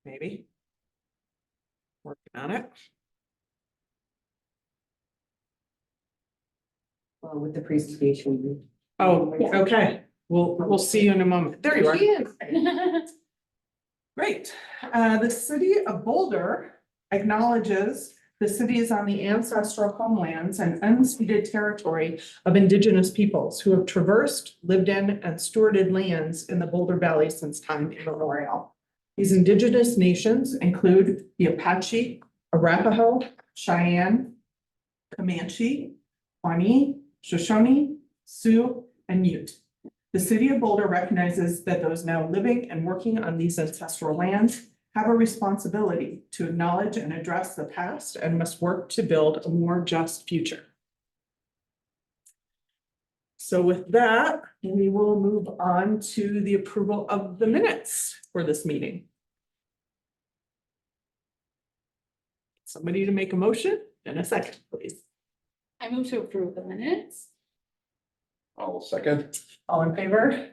maybe. Working on it. Well, with the presentation. Oh, Yeah. okay. We'll see you in a moment. There you are. She is. Great. The city of Boulder acknowledges the city is on the ancestral homelands and unceded territory of indigenous peoples who have traversed, lived in, and stewarded lands in the Boulder Valley since time immemorial. These indigenous nations include the Apache, Arapaho, Cheyenne, Comanche, Pawnee, Shoshone, Sioux, and Ute. The city of Boulder recognizes that those now living and working on these ancestral lands have a responsibility to acknowledge and address the past and must work to build a more just future. So with that, we will move on to the approval of the minutes for this meeting. Somebody to make a motion in a second, please. I move to approve the minutes. I'll second. All in favor?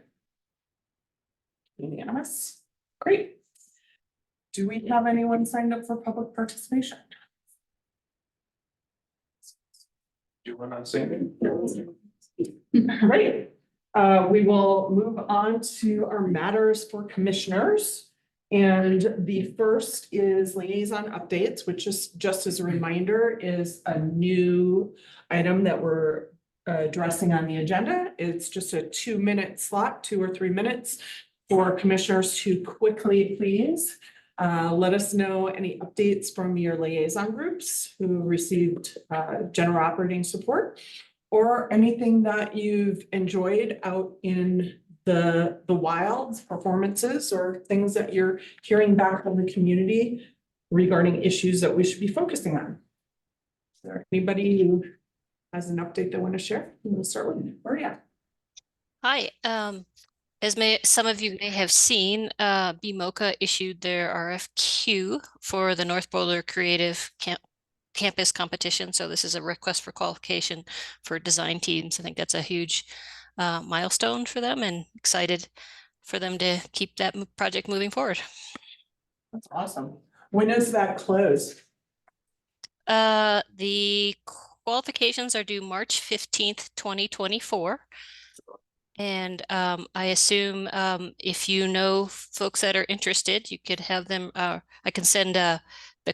Unanimous. Great. Do we have anyone signed up for public participation? Do one on Sandy. Great. We will move on to our matters for commissioners. And the first is liaison updates, which is just as a reminder is a new item that we're addressing on the agenda. It's just a 2-minute slot, 2 or 3 minutes for commissioners to quickly please let us know any updates from your liaison groups who received general operating support or anything that you've enjoyed out in the wild performances or things that you're hearing back from the community regarding issues that we should be focusing on. Is there anybody who has an update they want to share? We'll start with Maria. Hi, as some of you may have seen, BMOCA issued their RFQ for the North Boulder Creative Campus Competition. So this is a request for qualification for design teams. I think that's a huge milestone for them and excited for them to keep that project moving forward. That's awesome. When does that close? The qualifications are due March 15th, 2024. And I assume if you know folks that are interested, you could have them, I can send the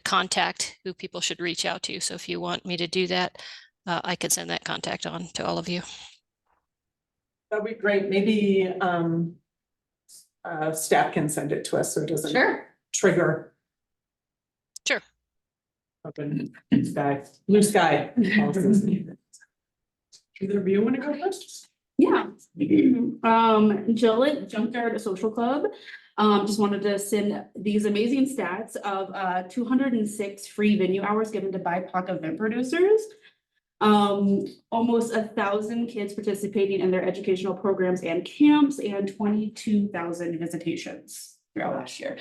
contact who people should reach out to. So if you want me to do that, I could send that contact on to all of you. That'd be great. Maybe staff can send it to us so it doesn't trigger. Sure. Open sky, blue sky. Either of you want to go first? Yeah. Jill at Junkyard Social Club. Just wanted to send these amazing stats of 206 free venue hours given to BIPOC event producers. Almost 1,000 kids participating in their educational programs and camps and 22,000 visitations throughout last year,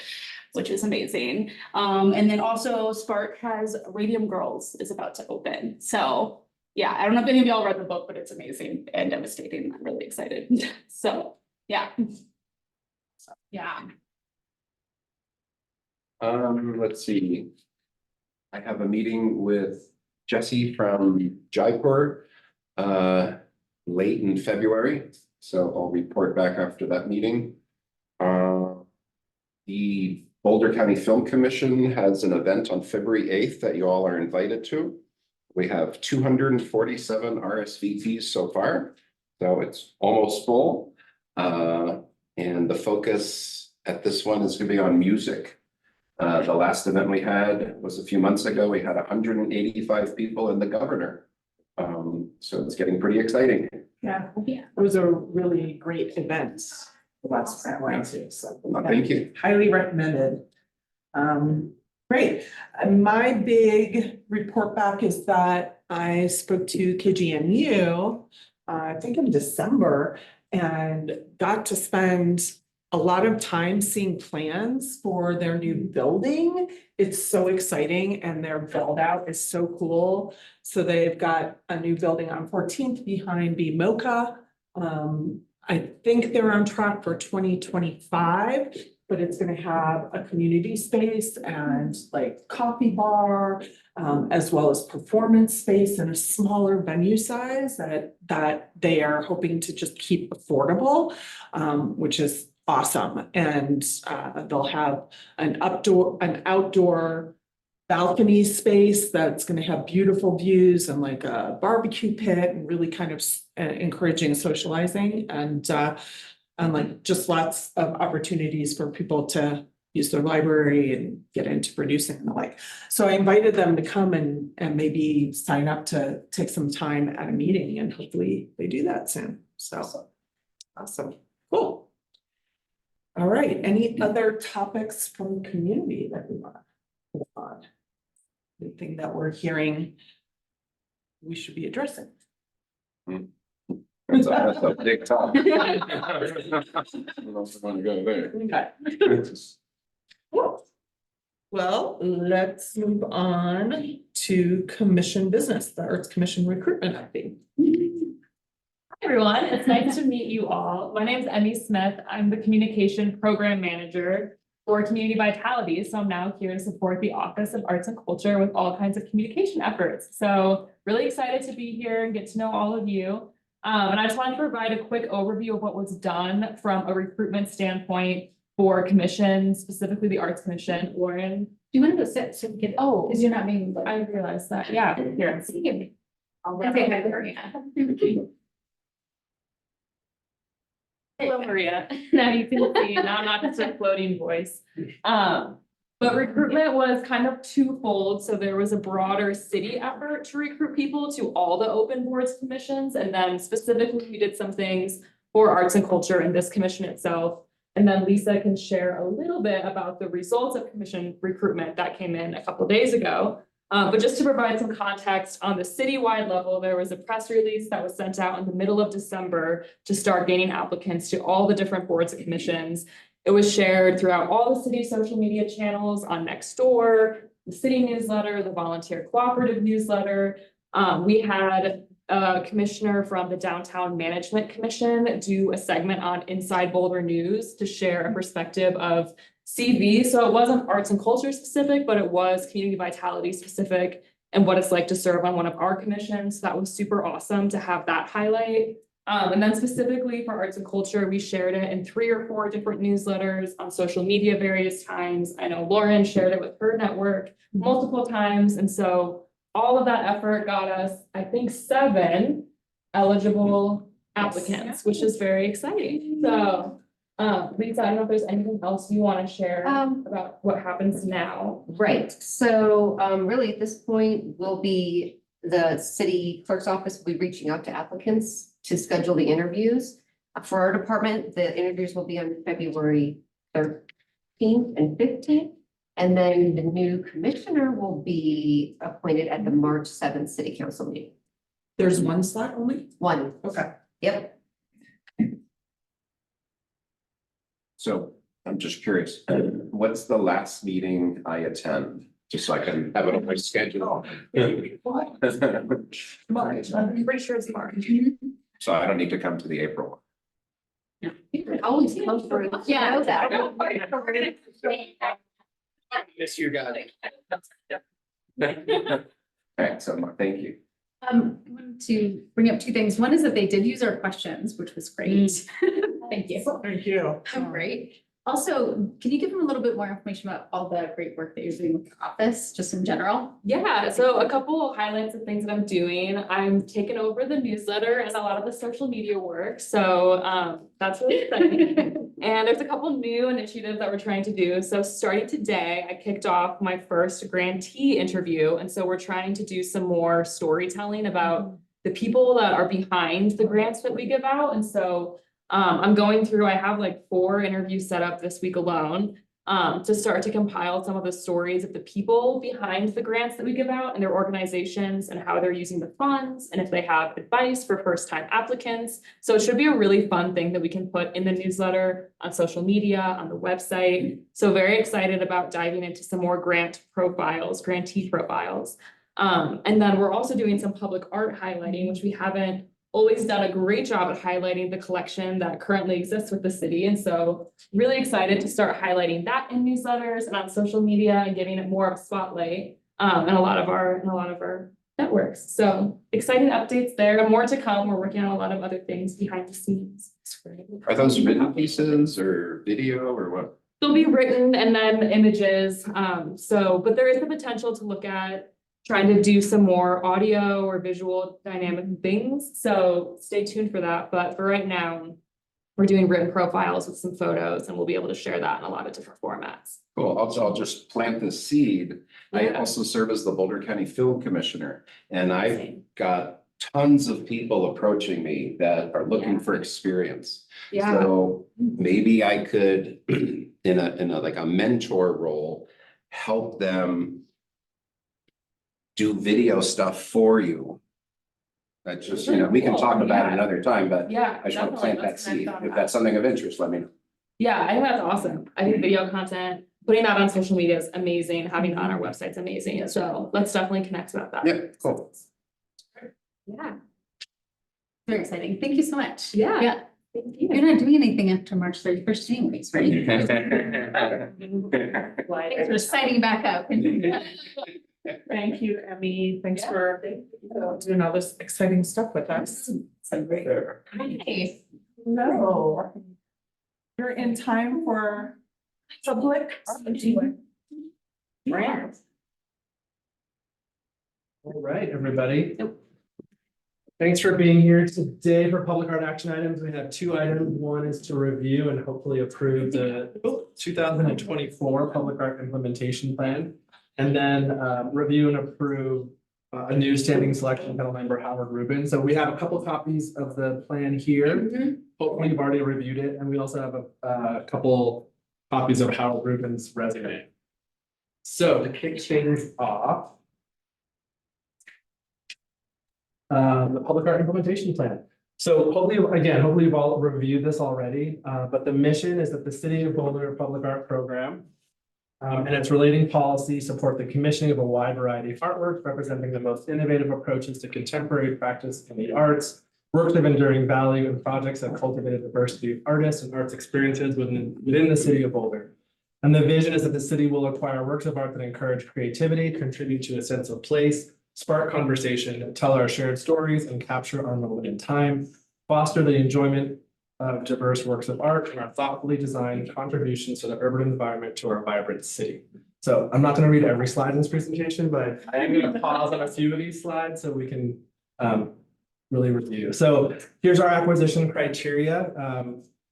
which is amazing. And then also Spark has Radium Girls is about to open. So yeah, I don't know if any of y'all read the book, but it's amazing and devastating. I'm really excited. So yeah. Yeah. Let's see. I have a meeting with Jesse from Jaipur late in February, so I'll report back after that meeting. The Boulder County Film Commission has an event on February 8th that you all are invited to. We have 247 RSVPs so far, so it's almost full. And the focus at this one is going to be on music. The last event we had was a few months ago. We had 185 people and the governor. So it's getting pretty exciting. Yeah, it was a really great event. The last time I went to, so Thank you. highly recommended. Great. My big report back is that I spoke to KGNU, I think in December, and got to spend a lot of time seeing plans for their new building. It's so exciting and their build out is so cool. So they've got a new building on 14th behind BMOCA. I think they're on track for 2025. but it's gonna have a community space and like coffee bar, as well as performance space and a smaller venue size that they are hoping to just keep affordable, which is awesome. And they'll have an outdoor balcony space that's gonna have beautiful views and like a barbecue pit and really kind of encouraging socializing and like just lots of opportunities for people to use their library and get into producing and the like. So I invited them to come and maybe sign up to take some time at a meeting, and hopefully they do that soon. So awesome, cool. All right, any other topics from the community that we want to move on? Anything that we're hearing we should be addressing? That's a big topic. I don't know if I want to go there. Okay. Cool. Well, let's move on to commission business, the Arts Commission recruitment update. Hi, everyone. It's nice to meet you all. My name is Emmy Smith. I'm the Communication Program Manager for Community Vitality. So I'm now here to support the Office of Arts and Culture with all kinds of communication efforts. So really excited to be here and get to know all of you. And I just wanted to provide a quick overview of what was done from a recruitment standpoint for commissions, specifically the Arts Commission. Lauren, Do you want to go sit so we can, oh, because you're not being. I realized that. Yeah, here. Okay, hi, Maria. Hello, Maria. Now you can see, now I'm not just a floating voice. But recruitment was kind of twofold. So there was a broader city effort to recruit people to all the open boards commissions. And then specifically, we did some things for arts and culture in this commission itself. And then Lisa can share a little bit about the results of commission recruitment that came in a couple of days ago. But just to provide some context on the citywide level, there was a press release that was sent out in the middle of December to start gaining applicants to all the different boards and commissions. It was shared throughout all the city social media channels, on Nextdoor, the city newsletter, the volunteer cooperative newsletter. We had a commissioner from the Downtown Management Commission do a segment on Inside Boulder News to share a perspective of CV. So it wasn't arts and culture specific, but it was community vitality specific and what it's like to serve on one of our commissions. That was super awesome to have that highlight. And then specifically for arts and culture, we shared it in 3 or 4 different newsletters on social media various times. I know Lauren shared it with her network multiple times. And so all of that effort got us, I think, 7 eligible applicants, which is very exciting. So Lisa, I don't know if there's anything else you want to share about what happens now. Right, so really at this point, the city clerk's office will be reaching out to applicants to schedule the interviews. For our department, the interviews will be on February 13th and 15th. And then the new commissioner will be appointed at the March 7th city council meeting. There's one slot only? 1, Okay. yep. So I'm just curious, what's the last meeting I attend? Just so I can have it on my schedule. March, I'm pretty sure it's March. So I don't need to come to the April. You can always come for, Yeah. know that. Miss you guys. Okay, so thank you. I wanted to bring up 2 things. One is that they did use our questions, which was great. Thank you. Thank you. Great. Also, can you give them a little bit more information about all the great work that you're doing with the office, just in general? Yeah, so a couple of highlights of things that I'm doing. I'm taking over the newsletter and a lot of the social media work. So that's really exciting. And there's a couple new initiatives that we're trying to do. So starting today, I kicked off my first grantee interview. And so we're trying to do some more storytelling about the people that are behind the grants that we give out. And so I'm going through, I have like 4 interviews set up this week alone to start to compile some of the stories of the people behind the grants that we give out and their organizations and how they're using the funds and if they have advice for first-time applicants. So it should be a really fun thing that we can put in the newsletter, on social media, on the website. So very excited about diving into some more grantee profiles. And then we're also doing some public art highlighting, which we haven't always done a great job at highlighting the collection that currently exists with the city. And so really excited to start highlighting that in newsletters and on social media and giving it more of a spotlight in a lot of our networks. So exciting updates there and more to come. We're working on a lot of other things behind the scenes. Are those written pieces or video or what? They'll be written and then images. But there is the potential to look at trying to do some more audio or visual dynamic things. So stay tuned for that. But for right now, we're doing written profiles with some photos and we'll be able to share that in a lot of different formats. Cool. I'll just plant the seed. I Yeah. also serve as the Boulder County Film Commissioner, and I've Same. got tons of people approaching me that are looking Yeah. for experience. Yeah, So maybe I could, in a like a mentor role, help them do video stuff for you. That's just, you know, we can talk about it another time, but yeah. I just want to definitely. plant that Let's connect seed. on If that. that's something of interest, let me know. Yeah, I think that's awesome. I think video content, putting that on social media is amazing. Having that on our website's amazing. So let's definitely connect about that. Yeah, cool. Yeah. Very exciting. Thank you so much. Yeah. Yeah. Thank you. You're not doing anything after March 31st anyways, right? Thanks for signing back up. Thank you, Emmy. Thanks for doing all this exciting stuff with us. Hey. No. You're in time for public. Right. All right, everybody. Nope. Thanks for being here today for public art action items. We have two items. One is to review and hopefully approve the 2024 public art implementation plan. And then review and approve a new standing selection panel member, Howard Rubin. So we have a couple copies of the plan here. Hopefully you've already reviewed it. And we also have a couple copies of Howard Rubin's resume. So to kick things off, the public art implementation plan. So hopefully you've all reviewed this already, but the mission is that the City of Boulder Public Art Program and its relating policy support the commissioning of a wide variety of artworks representing the most innovative approaches to contemporary practice in the arts, works of enduring value, and projects that cultivate a diversity of artists and arts experiences within the City of Boulder. And the vision is that the city will acquire works of art that encourage creativity, contribute to a sense of place, spark conversation, tell our shared stories, and capture our moment in time, foster the enjoyment of diverse works of art, and our thoughtfully designed contributions to the urban environment to our vibrant city. So I'm not going to read every slide in this presentation, but I am going to pause on a few of these slides so we can really review. So here's our acquisition criteria: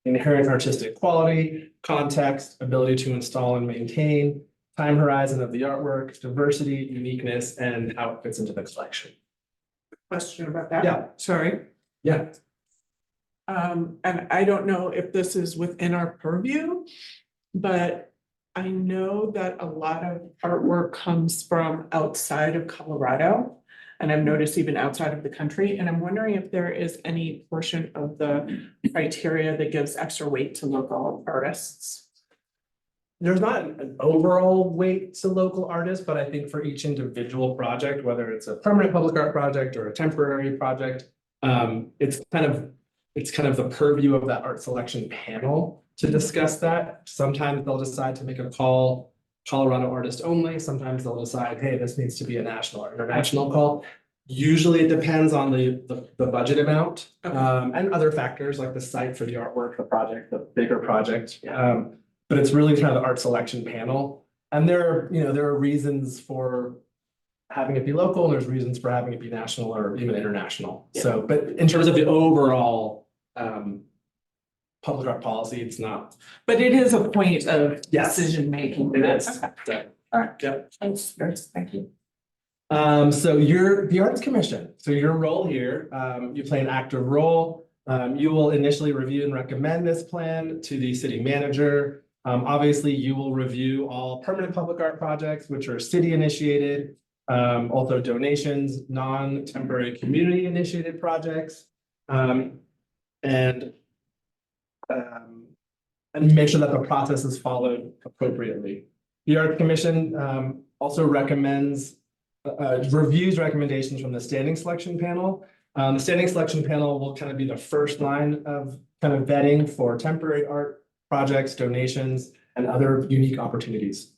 inherent artistic quality, context, ability to install and maintain, time horizon of the artwork, diversity, uniqueness, and how it fits into the collection. Question about that? Yeah. Sorry. Yeah. And I don't know if this is within our purview, but I know that a lot of artwork comes from outside of Colorado. And I've noticed even outside of the country, and I'm wondering if there is any portion of the criteria that gives extra weight to local artists. There's not an overall weight to local artists, but I think for each individual project, whether it's a permanent public art project or a temporary project, it's kind of the purview of that art selection panel to discuss that. Sometimes they'll decide to make a call Colorado artist only. Sometimes they'll decide, hey, this needs to be a national or international call. Usually it depends on the budget amount and other factors like the site for the artwork, the project, the bigger project. But it's really kind of the art selection panel. And there are reasons for having it be local, and there's reasons for having it be national or even international. Yeah. So, but in terms of the overall public art policy, it's not. But it is a point of Yes. decision making. It is. Okay. All right. Yep. Thank you. So you're the Arts Commission. So your role here, you play an active role. You will initially review and recommend this plan to the city manager. Obviously, you will review all permanent public art projects, which are city initiated, also donations, non-temporary community initiated projects, and make sure that the process is followed appropriately. The Arts Commission also reviews recommendations from the standing selection panel. The standing selection panel will kind of be the first line of kind of vetting for temporary art projects, donations, and other unique opportunities.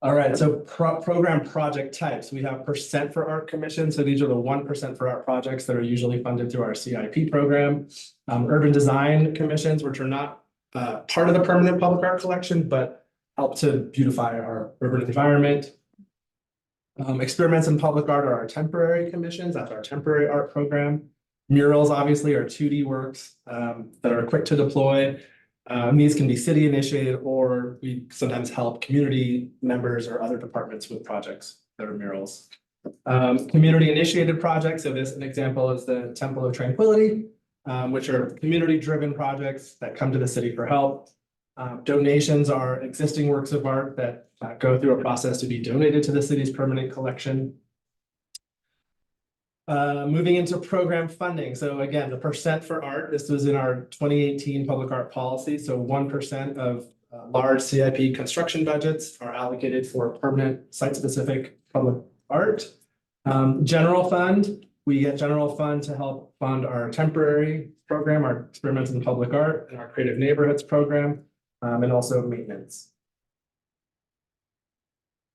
All right, so program project types. We have percent for art commission. So these are the 1% for art projects that are usually funded through our CIP program. Urban design commissions, which are not part of the permanent public art collection, but help to beautify our urban environment. Experiments in public art are our temporary commissions. That's our temporary art program. Murals, obviously, are 2D works that are quick to deploy. These can be city initiated, or we sometimes help community members or other departments with projects that are murals. Community initiated projects. So an example is the Temple of Tranquility, which are community driven projects that come to the city for help. Donations are existing works of art that go through a process to be donated to the city's permanent collection. Moving into program funding. So again, the percent for art, this was in our 2018 public art policy. So 1% of large CIP construction budgets are allocated for permanent site-specific public art. General fund, we get general fund to help fund our temporary program, our experiments in public art, and our creative neighborhoods program, and also maintenance.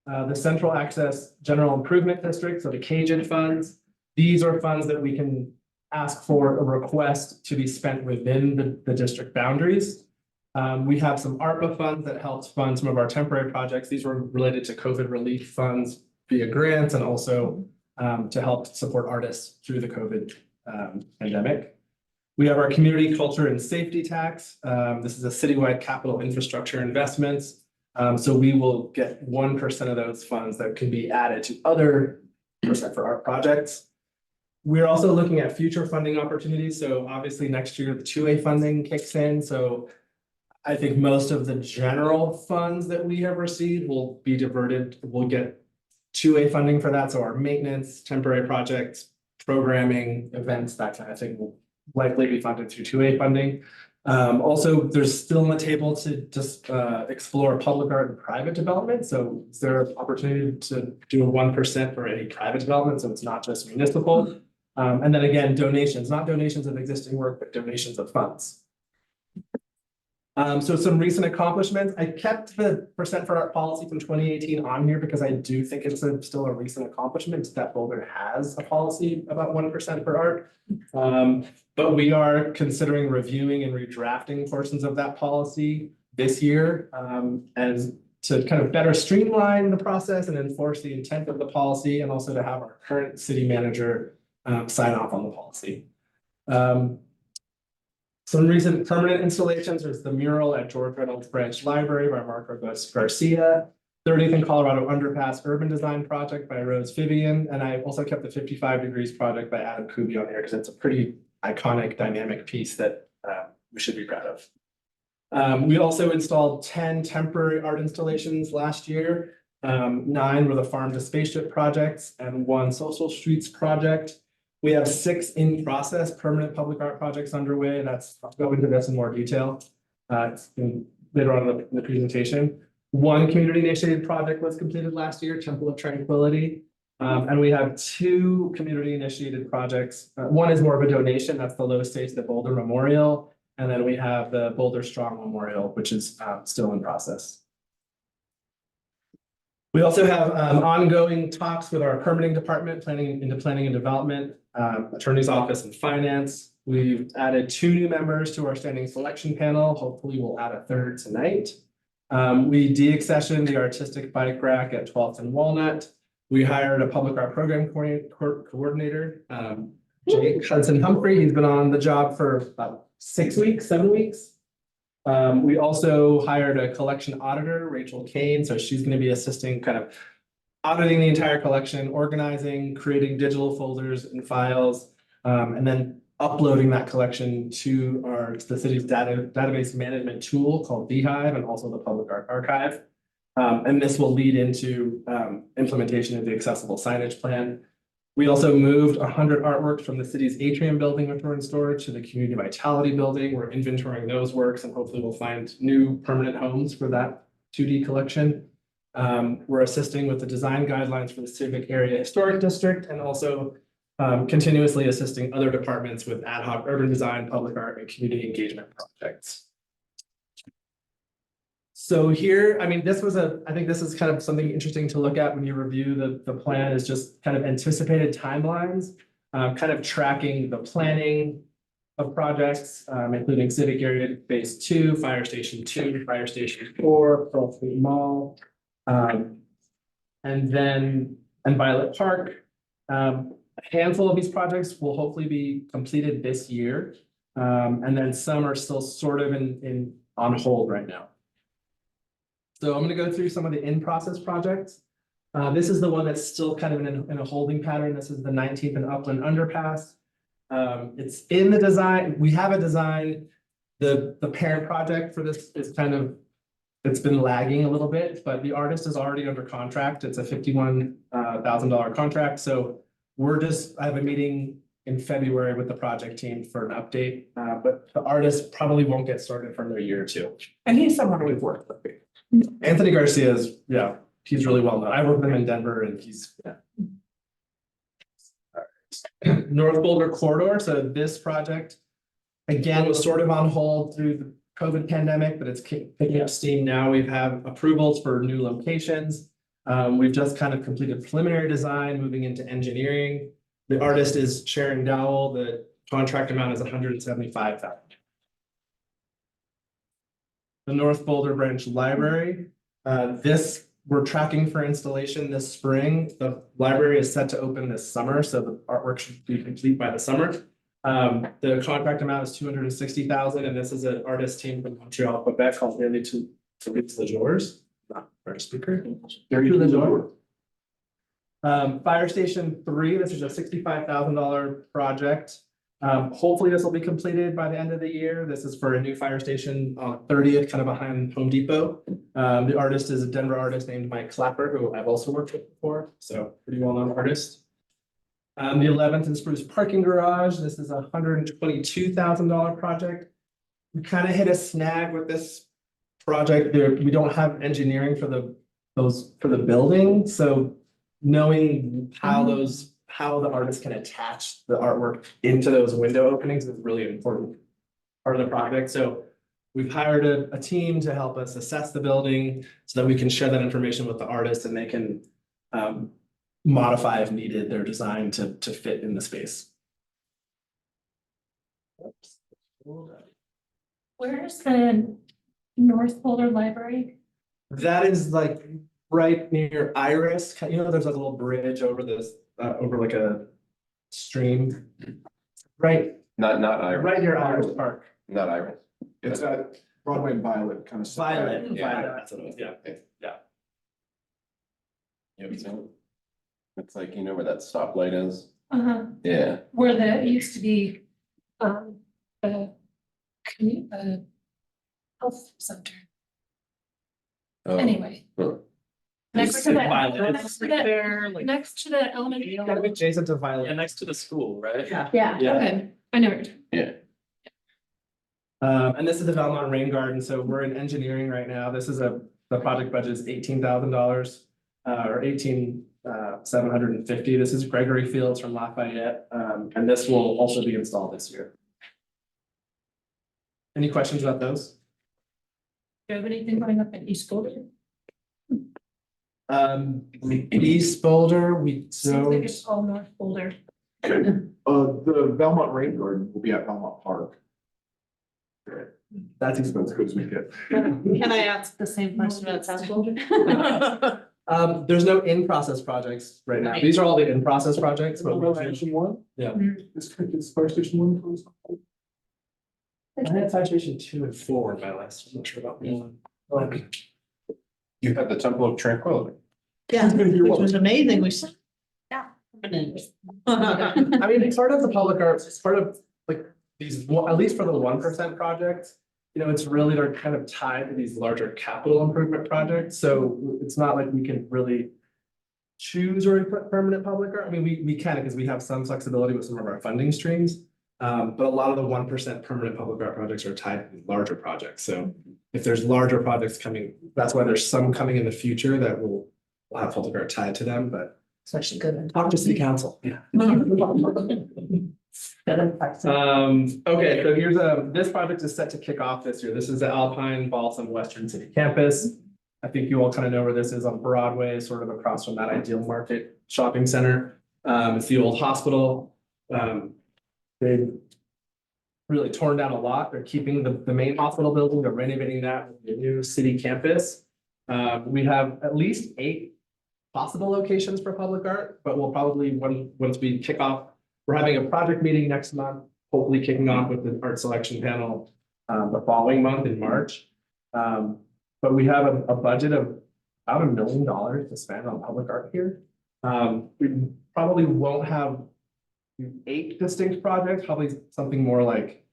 The Central Access General Improvement District, so the CAGID funds. These are funds that we can ask for a request to be spent within the district boundaries. We have some ARPA funds that helped fund some of our temporary projects. These were related to COVID relief funds via grants and also to help support artists through the COVID pandemic. We have our community culture and safety tax. This is a citywide capital infrastructure investments. So we will get 1% of those funds that can be added to other percent for art projects. We're also looking at future funding opportunities. So obviously next year, the 2A funding kicks in. So I think most of the general funds that we have received will be diverted. We'll get 2A funding for that. So our maintenance, temporary projects, programming, events, that kind of thing will likely be funded through 2A funding. Also, there's still on the table to just explore public art and private development. So is there an opportunity to do a 1% for any private development? So it's not just municipal. And then again, donations, not donations of existing work, but donations of funds. So some recent accomplishments. I kept the percent for art policy from 2018 on here because I do think it's still a recent accomplishment that Boulder has a policy about 1% for art. But we are considering reviewing and redrafting portions of that policy this year as to kind of better streamline the process and enforce the intent of the policy, and also to have our current city manager sign off on the policy. Some recent permanent installations. There's the mural at George Reynolds Branch Library by Marco Garcia, 30th and Colorado Underpass Urban Design Project by Rose Vivian, and I also kept the 55 Degrees Project by Adam Kuby on here because it's a pretty iconic, dynamic piece that we should be proud of. We also installed 10 temporary art installations last year. 9 were the Farm to Spaceship projects and 1 Social Streets project. We have 6 in process permanent public art projects underway. I'll go into this in more detail later on in the presentation. 1 community initiated project was completed last year, Temple of Tranquility. And we have 2 community initiated projects. 1 is more of a donation. That's the Low Stage, the Boulder Memorial. And then we have the Boulder Strong Memorial, which is still in process. We also have ongoing talks with our permitting department, planning and development, attorney's office and finance. We've added 2 new members to our standing selection panel. Hopefully we'll add a 3rd tonight. We de-accessioned the artistic bike rack at 12th and Walnut. We hired a public art program coordinator, Jake Hudson Humphrey. He's been on the job for about 6 weeks, 7 weeks. We also hired a collection auditor, Rachel Kane. So she's going to be assisting kind of auditing the entire collection, organizing, creating digital folders and files, and then uploading that collection to the city's database management tool called Beehive, and also the Public Art Archive. And this will lead into implementation of the accessible signage plan. We also moved 100 artworks from the city's atrium building, which were in storage, to the community vitality building. We're inventorying those works, and hopefully we'll find new permanent homes for that 2D collection. We're assisting with the design guidelines for the Civic Area Historic District and also continuously assisting other departments with ad hoc urban design, public art, and community engagement projects. So here, I mean, I think this is kind of something interesting to look at when you review the plan, is just kind of anticipated timelines, kind of tracking the planning of projects, including Civic Area Phase 2, Fire Station 2, Fire Station 4, Pearl Fleet Mall, and Violet Park. A handful of these projects will hopefully be completed this year, and then some are still sort of on hold right now. So I'm going to go through some of the in-process projects. This is the one that's still kind of in a holding pattern. This is the 19th and Upland Underpass. It's in the design. We have a design. The parent project for this is kind of, it's been lagging a little bit, but the artist is already under contract. It's a $51,000 contract. So I have a meeting in February with the project team for an update, but the artist probably won't get started for another year or two. And he's someone we've worked with. Anthony Garcia is, yeah, he's really well known. I worked with him in Denver and he's, yeah. North Boulder Corridor. So this project, again, was sort of on hold through the COVID pandemic, but it's picking up steam now. We have approvals for new locations. We've just kind of completed preliminary design, moving into engineering. The artist is Sharon Dowell. The contract amount is $175,000. The North Boulder Branch Library. We're tracking for installation this spring. The library is set to open this summer, so the artwork should be complete by the summer. The contract amount is $260,000, and this is an artist team from Montreal, Quebec, called Nearly to Reach the Doors. Not our speaker. Fire Station 3. This is a $65,000 project. Hopefully this will be completed by the end of the year. This is for a new fire station on 30th, kind of behind Home Depot. The artist is a Denver artist named Mike Clapper, who I've also worked with before, so pretty well-known artist. The 11th is Spruce Parking Garage. This is a $122,000 project. We kind of hit a snag with this project. We don't have engineering for the building, so knowing how the artist can attach the artwork into those window openings is really an important part of the project. So we've hired a team to help us assess the building so that we can share that information with the artist and they can modify if needed their design to fit in the space. Where is the North Boulder Library? That is like right near Iris. You know, there's like a little bridge over this, over like a stream. Right. Not Iris. Right near Iris Park. Not Iris. It's at Broadway and Violet kind of. Violet. Yeah. Violet, that's what it was, yeah. You ever seen it? It's like, you know where that stoplight is? Where it used to be, a health center. Oh. Anyway. Huh. Next to that, Violet. next to the elementary. Kind of adjacent to Violet. Yeah, next to the school, right? Yeah. Yeah, Yeah. okay, I know it. And this is the Belmont Rain Garden. So we're in engineering right now. The project budget is $18,000 or $18,750. This is Gregory Fields from Lafayette. And this will also be installed this year. Any questions about those? Do you have anything going up in East Boulder? East Boulder, we Seems like don't. it's all North Boulder. The Belmont Rain Garden will be at Belmont Park. That's As good as we get. Can I ask the same question about South Boulder? There's no in-process projects right now. These are all the in-process projects. But Fire Station 1? Yeah. Is Fire Station 1 closed? I had Fire Station 2 and 4 in my list. I'm not sure about one. You have the Temple of Tranquility. Yeah, which was amazing. We said. Yeah. I mean, part of the public arts, it's part of like these, at least for the 1% projects, you know, it's really, they're kind of tied to these larger capital improvement projects. So it's not like we can really choose or put permanent public art. I mean, we can because we have some flexibility with some of our funding streams. But a lot of the 1% permanent public art projects are tied to larger projects. So if there's larger projects coming, that's why there's some coming in the future that will have public art tied to them, but Especially good. talk to city council. Yeah. Okay, Okay, so here's this project is set to kick off this year. This is the Alpine Balsam Western City Campus. I think you all kind of know where this is on Broadway, sort of across from that Ideal Market Shopping Center. It's the old hospital. They've really torn down a lot. They're keeping the main hospital building, they're renovating that with the new city campus. We have at least 8 possible locations for public art, but we'll probably, once we kick off, we're having a project meeting next month, hopefully kicking off with the art selection panel the following month in March. But we have a budget of about $1 million to spend on public art here. We probably won't have 8 distinct projects, probably something more like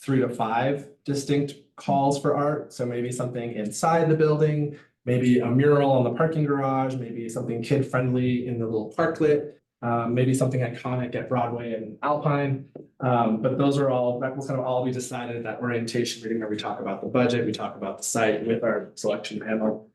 3 to 5 distinct calls for art. So maybe something inside the building, maybe a mural on the parking garage, maybe something kid-friendly in the little parklet, maybe something iconic at Broadway and Alpine. But those are all, that will kind of all be decided at that orientation meeting where we talk about the budget, we talk about the site with our selection panel.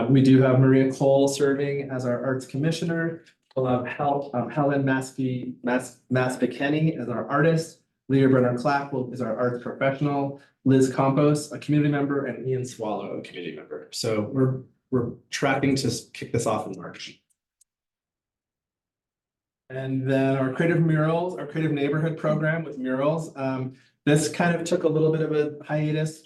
We do have Maria Cole serving as our arts commissioner. We'll have Helen Maspicani as our artist. Leah Brenner-Clapp is our arts professional. Liz Campos, a community member, and Ian Swallow, a community member. So we're tracking to kick this off in March. And then our creative murals, our creative neighborhood program with murals. This kind of took a little bit of a hiatus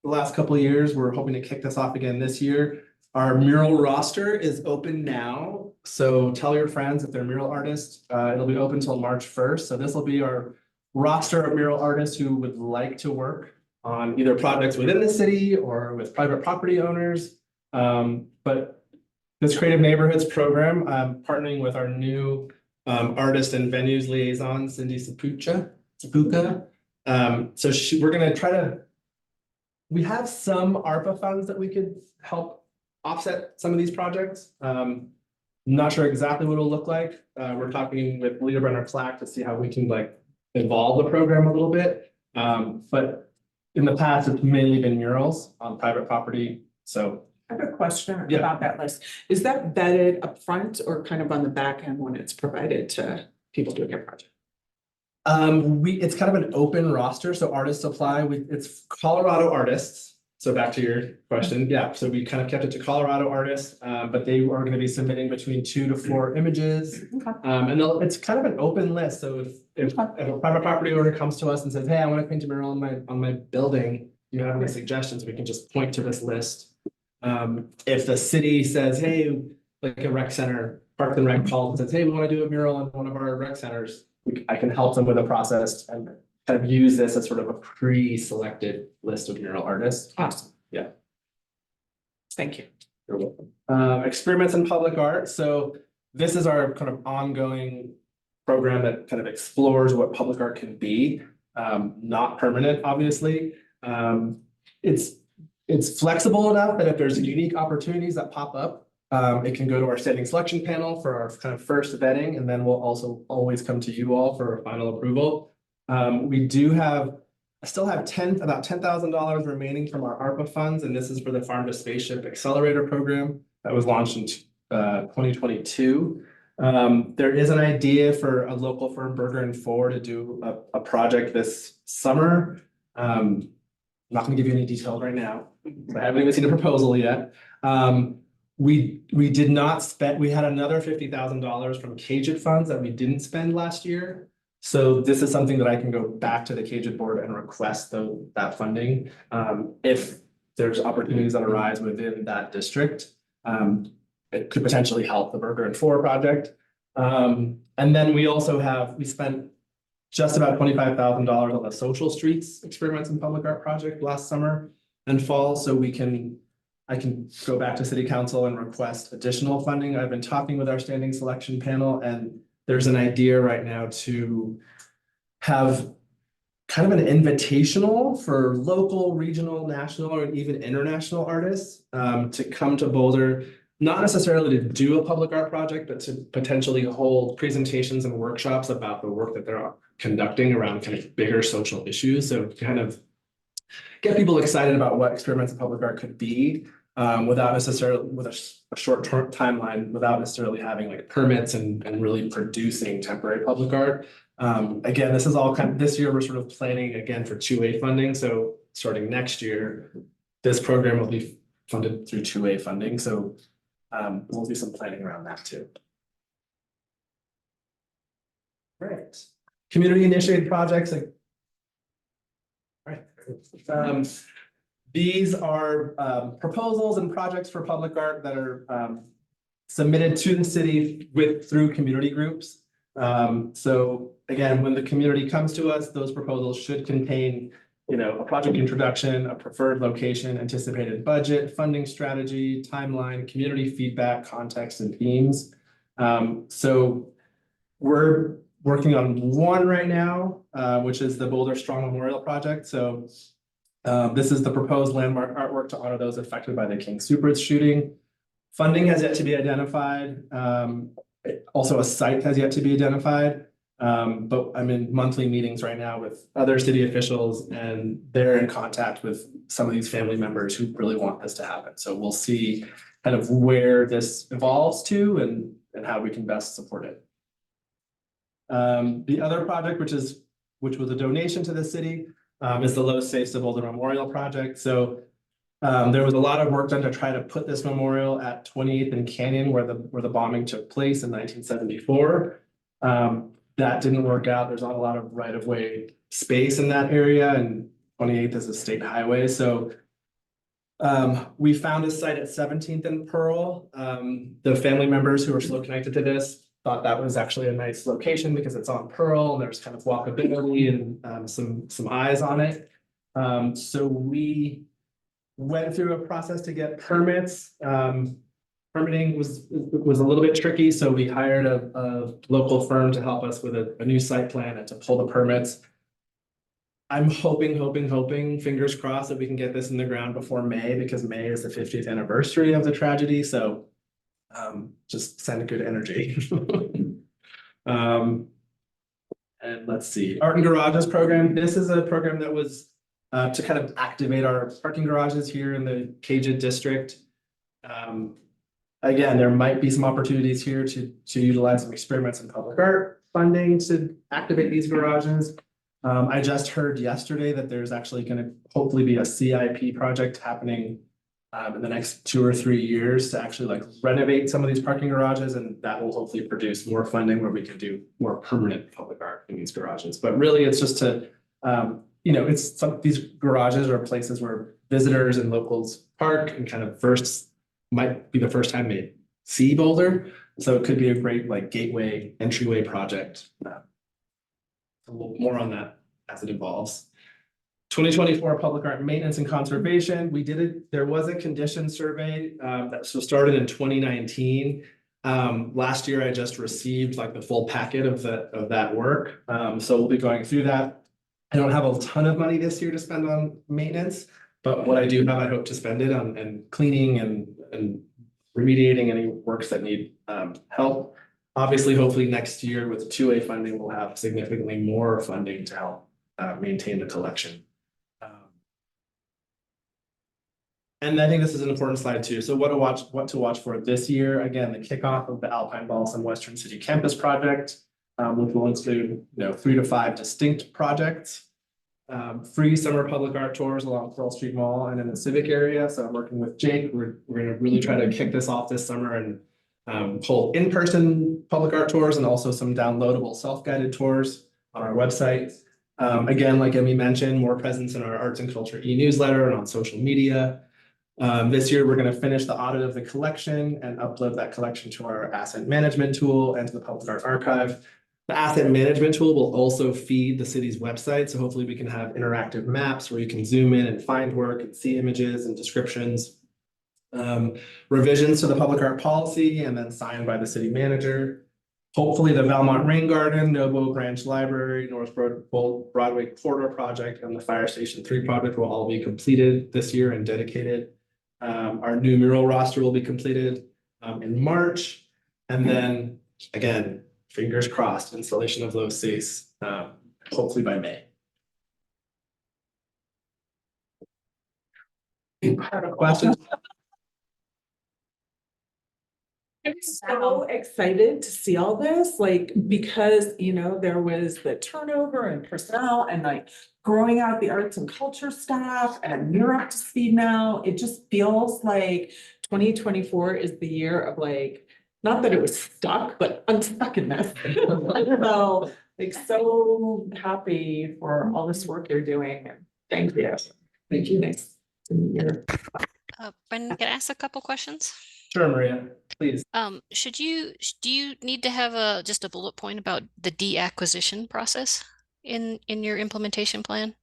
the last couple of years. We're hoping to kick this off again this year. Our mural roster is open now. So tell your friends if they're mural artists. It'll be open until March 1st. So this will be our roster of mural artists who would like to work on either projects within the city or with private property owners. But this Creative Neighborhoods program, partnering with our new artist and venues liaison, Cindy Sapuka. So we're gonna try to, we have some ARPA funds that we could help offset some of these projects. Not sure exactly what it'll look like. We're talking with Leah Brenner-Clapp to see how we can like evolve the program a little bit. But in the past, it's mainly been murals on private property. So I have a question Yeah. about that list. Is that vetted upfront or kind of on the back end when it's provided to people doing a project? It's kind of an open roster, so artists apply. It's Colorado artists. So back to your question, yeah, so we kind of kept it to Colorado artists, but they are going to be submitting between 2 to 4 images. Okay. And it's kind of an open list, so if a private property owner comes to us and says, hey, I want to paint a mural on my building, do you have any suggestions? We can just point to this list. If the city says, hey, like a rec center, Park and Rec calls and says, hey, we want to do a mural on one of our rec centers, I can help them with a process and kind of use this as sort of a pre-selected list of mural artists. Awesome. Yeah. Thank you. You're welcome. Experiments in public art. So this is our kind of ongoing program that kind of explores what public art can be. Not permanent, obviously. It's flexible enough that if there's unique opportunities that pop up, it can go to our standing selection panel for our kind of first vetting, and then we'll also always come to you all for final approval. We do have, I still have about $10,000 remaining from our ARPA funds, and this is for the Farm to Spaceship Accelerator Program that was launched in 2022. There is an idea for a local firm, Berger and Ford, to do a project this summer. I'm not going to give you any details right now. I haven't even seen a proposal yet. We did not spend, we had another $50,000 from CAGID funds that we didn't spend last year. So this is something that I can go back to the CAGID board and request that funding. If there's opportunities that arise within that district, it could potentially help the Berger and Ford project. And then we spent just about $25,000 on the Social Streets Experiments in Public Art project last summer and fall. So I can go back to City Council and request additional funding. I've been talking with our standing selection panel, and there's an idea right now to have kind of an invitational for local, regional, national, or even international artists to come to Boulder, not necessarily to do a public art project, but to potentially hold presentations and workshops about the work that they're conducting around kind of bigger social issues. So kind of get people excited about what experiments in public art could be, without necessarily, with a short-term timeline, without necessarily having like permits and really producing temporary public art. Again, this is all kind of, this year we're sort of planning again for 2A funding. So starting next year, this program will be funded through 2A funding. So we'll do some planning around that too. Right. Community initiated projects. Right. These are proposals and projects for public art that are submitted to the city through community groups. So again, when the community comes to us, those proposals should contain, you know, a project introduction, a preferred location, anticipated budget, funding strategy, timeline, community feedback, context, and themes. So we're working on one right now, which is the Boulder Strong Memorial Project. So this is the proposed landmark artwork to honor those affected by the King Soopers shooting. Funding has yet to be identified. Also, a site has yet to be identified. But I'm in monthly meetings right now with other city officials, and they're in contact with some of these family members who really want this to happen. So we'll see kind of where this evolves to and how we can best support it. The other project, which was a donation to the city, is the Los Seis de Boulder Memorial Project. So there was a lot of work done to try to put this memorial at 28th and Canyon, where the bombing took place in 1974. That didn't work out. There's not a lot of right-of-way space in that area, and 28th is a state highway. So we found a site at 17th and Pearl. The family members who are still connected to this thought that was actually a nice location because it's on Pearl and there's kind of walkability and some eyes on it. So we went through a process to get permits. Permitting was a little bit tricky, so we hired a local firm to help us with a new site plan and to pull the permits. I'm hoping, fingers crossed, that we can get this in the ground before May, because May is the 50th anniversary of the tragedy. So just send good energy. And let's see, Art and Garages program. This is a program that was to kind of activate our parking garages here in the Cajun district. Again, there might be some opportunities here to utilize some experiments in public art funding to activate these garages. I just heard yesterday that there's actually going to hopefully be a CIP project happening in the next 2 or 3 years to actually like renovate some of these parking garages, and that will hopefully produce more funding where we can do more permanent public art in these garages. But really, it's just to you know, it's these garages are places where visitors and locals park and kind of might be the first time they see Boulder. So it could be a great like gateway, entryway project. More on that as it evolves. 2024 public art maintenance and conservation. We did it. There was a condition survey that started in 2019. Last year, I just received like the full packet of that work. So we'll be going through that. I don't have a ton of money this year to spend on maintenance, but what I do have, I hope to spend it on and cleaning and remediating any works that need help. Obviously, hopefully next year with 2A funding, we'll have significantly more funding to help maintain the collection. And I think this is an important slide too. So what to watch for this year? Again, the kickoff of the Alpine Balsam Western City Campus project, which will include 3 to 5 distinct projects. Free summer public art tours along Pearl Street Mall and in the civic area. So I'm working with Jake. We're going to really try to kick this off this summer and hold in-person public art tours and also some downloadable self-guided tours on our website. Again, like Emmy mentioned, more presence in our arts and culture e-newsletter and on social media. This year, we're going to finish the audit of the collection and upload that collection to our asset management tool and to the public art archive. The asset management tool will also feed the city's website. So hopefully we can have interactive maps where you can zoom in and find work and see images and descriptions. Revisions to the public art policy and then signed by the city manager. Hopefully the Valmont Rain Garden, Novo Branch Library, North Broadway Corridor Project, and the Fire Station 3 project will all be completed this year and dedicated. Our new mural roster will be completed in March. And then again, fingers crossed, installation of Los Seis hopefully by May. Questions? I'm so excited to see all this, like, because, you know, there was the turnover and personnel and like growing out the arts and culture staff and you're up to speed now. It just feels like 2024 is the year of like, not that it was stuck, but unstuckness. So, like, so happy for all this work you're doing. Thank you. Thank you. Nice to meet you. Brendan, can I ask a couple questions? Sure, Maria, please. Do you need to have just a bullet point about the deacquisition process in your implementation plan?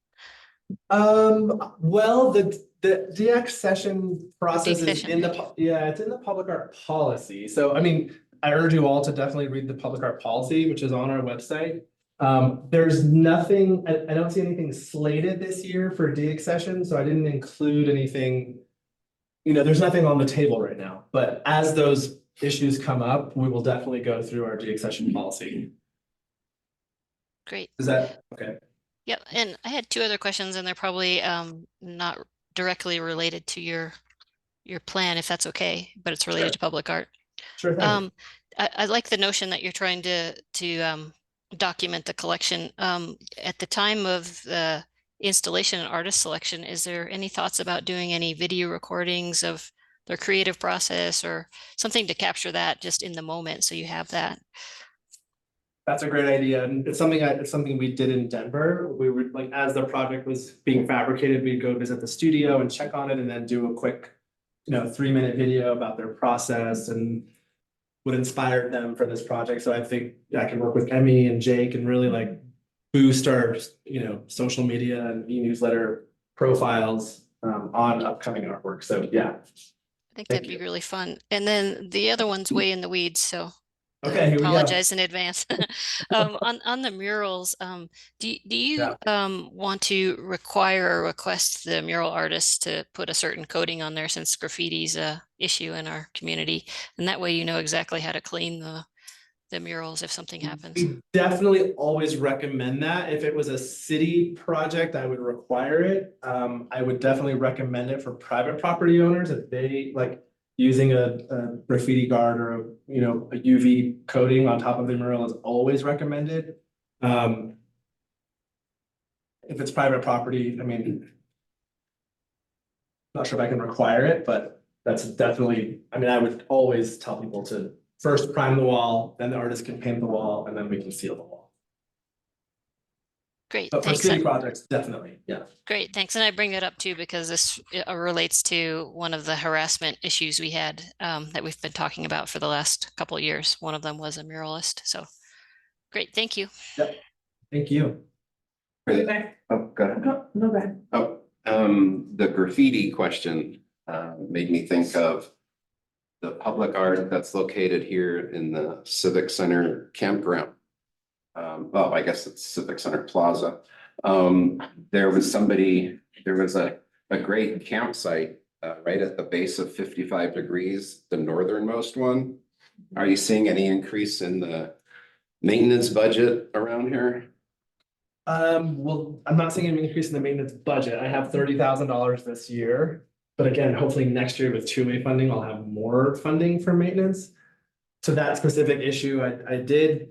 Well, the deaccession process is Deaccession. in it's in the public art policy. So, I mean, I urge you all to definitely read the public art policy, which is on our website. There's nothing, I don't see anything slated this year for deaccession, so I didn't include anything. You know, there's nothing on the table right now, but as those issues come up, we will definitely go through our deaccession policy. Great. Is that okay? Yep. And I had two other questions, and they're probably not directly related to your plan, if that's okay, but it's related Sure. to public art. Sure thing. I like the notion that you're trying to document the collection. At the time of the installation and artist selection, is there any thoughts about doing any video recordings of their creative process or something to capture that just in the moment, so you have that? That's a great idea, and it's something we did in Denver. We were like, as the project was being fabricated, we'd go visit the studio and check on it, and then do a quick, 3-minute video about their process and what inspired them for this project. So I think I can work with Emmy and Jake and really like boost our, social media and e-newsletter profiles on upcoming artwork. So yeah. I think that'd be really fun. And then the other one's way in the weeds, so okay, here we go. apologize in advance. On the murals, do you want to require or request the mural artists to put a certain coating on there, since graffiti's a issue in our community, and that way you know exactly how to clean the murals if something happens? We definitely always recommend that. If it was a city project, I would require it. I would definitely recommend it for private property owners if they like using a graffiti guard or a UV coating on top of the mural is always recommended. If it's private property, I mean, not sure if I can require it, but that's definitely, I would always tell people to first prime the wall, then the artist can paint the wall, and then we can seal the wall. Great, But for thanks. city projects, definitely, yeah. Great, thanks. And I bring that up too because this relates to one of the harassment issues we had that we've been talking about for the last couple of years. One of them was a muralist. So great, thank you. Yep, thank you. Oh, go ahead. No, go ahead. Oh, the graffiti question made me think of the public art that's located here in the Civic Center campground. Well, I guess it's Civic Center Plaza. There was a great campsite right at the base of 55 degrees, the northernmost one. Are you seeing any increase in the maintenance budget around here? Well, I'm not seeing an increase in the maintenance budget. I have $30,000 this year. But again, hopefully next year with two-way funding, I'll have more funding for maintenance. To that specific issue, I did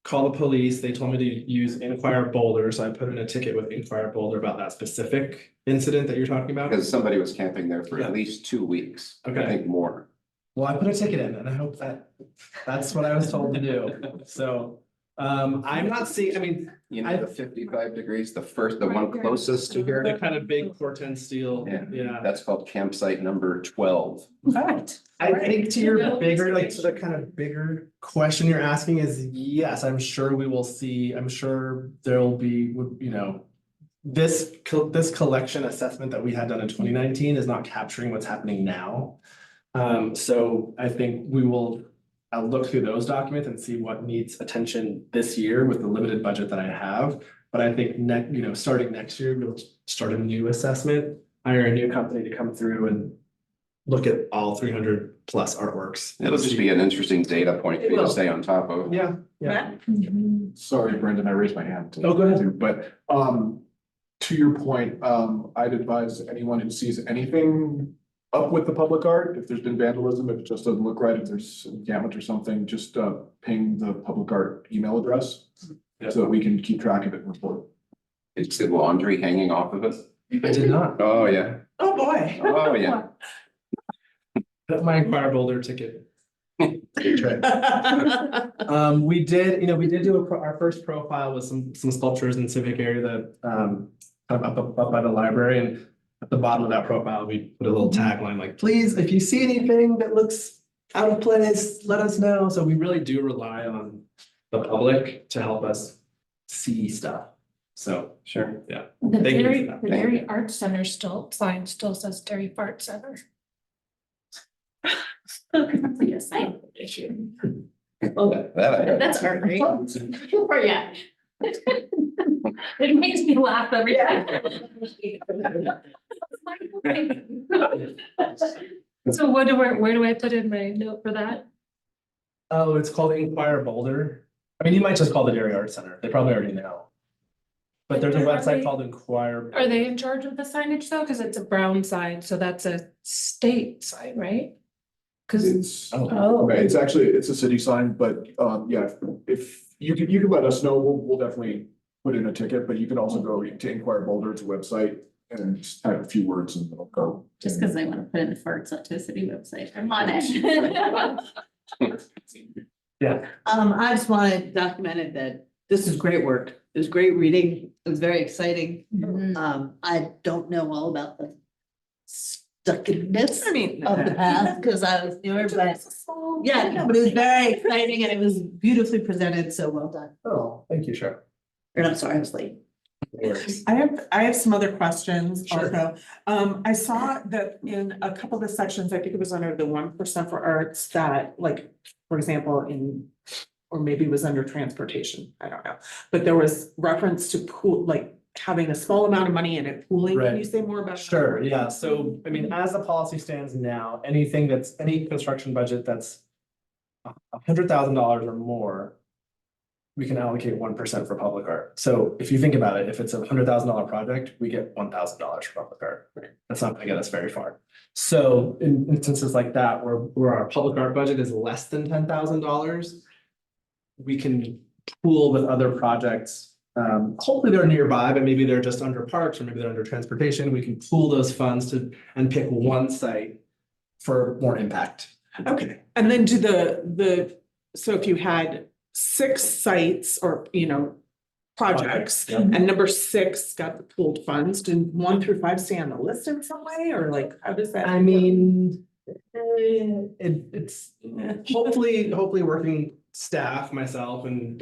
call the police. They told me to use Inquire Boulder. So I put in a ticket with Inquire Boulder about that specific incident that you're talking about. Because somebody was camping there for at least 2 weeks. Okay. I think more. Well, I put a ticket in and I hope that's what I was told to do. So I'm not seeing, The 55 degrees, the one closest to here. the kind of big Corten steel. Yeah. That's called campsite number 12. Right. I think to your bigger, to the kind of bigger question you're asking is, yes, I'm sure we will see, I'm sure there will be, this collection assessment that we had done in 2019 is not capturing what's happening now. So I think I'll look through those documents and see what needs attention this year with the limited budget that I have. But I think starting next year, we'll start a new assessment, hire a new company to come through and look at all 300 plus artworks. It'll just be an interesting data point for you to stay on top of. Yeah, yeah. Matt? Sorry, Brendan, I raised my hand. Oh, go ahead. But, to your point, I'd advise anyone who sees anything up with the public art, if there's been vandalism, if it just doesn't look right, if there's some damage or something, just, ping the public art email address. Yeah. So that we can keep track of it and report. It's the laundry hanging off of it. I did not. Oh, yeah. Oh, boy. Oh, yeah. That's my Inquire Boulder ticket. We did, we did do our first profile with some sculptures in civic area that kind of up by the library, and at the bottom of that profile, we put a little tagline like, please, if you see anything that looks out of place, let us know. So we really do rely on the public to help us see stuff. So, Sure. yeah. The Thank you Dairy, for that. the Dairy Arts Center sign still says Dairy Fart Center. Yes, I issue. That I heard. That's art, right? Or yeah. It makes me laugh every time. So where do I put in my note for that? Oh, it's called Inquire Boulder. I mean, you might just call the Dairy Arts Center. They probably already know. But there's a website called Inquire. Are they in charge of the signage though? Cause it's a brown sign, so that's a state sign, right? Cause It's, Oh. okay, it's actually, it's a city sign, but, yeah, if you could let us know, we'll definitely put in a ticket, but you can also go to Inquire Boulder, it's a website, and just type a few words and it'll go. Just because I want to put in the farts onto a city website, I'm on it. Yeah. I just wanted documented that this is great work. It was great reading. It was very exciting. I don't know all about the stuckedness I mean. of the past because I was newer, but yeah, no, but it was very exciting and it was beautifully presented. So well done. Oh, thank you, Cheryl. And I'm sorry I was late. I have some other questions Sure. also. I saw that in a couple of the sections, I think it was under the 1% for arts that like, for example, or maybe it was under transportation, I don't know. But there was reference to pool, like having a small amount of money in it, pooling. Can Right. you say more about? that? Sure, yeah. So, I mean, as the policy stands now, any construction budget that's $100,000 or more, we can allocate 1% for public art. So if you think about it, if it's $100,000 project, we get $1,000 for public art. That's not gonna get us very far. So in instances like that, where our public art budget is less than $10,000, we can pool with other projects. Hopefully they're nearby, but maybe they're just under parks or maybe they're under transportation. We can pool those funds and pick one site for more impact. Okay, and then so if you had 6 sites or, projects, Yeah. and number 6 got the pooled funds, did 1 through 5 stay on the list in some way, or like, how does that? I mean, it's hopefully working staff, myself and,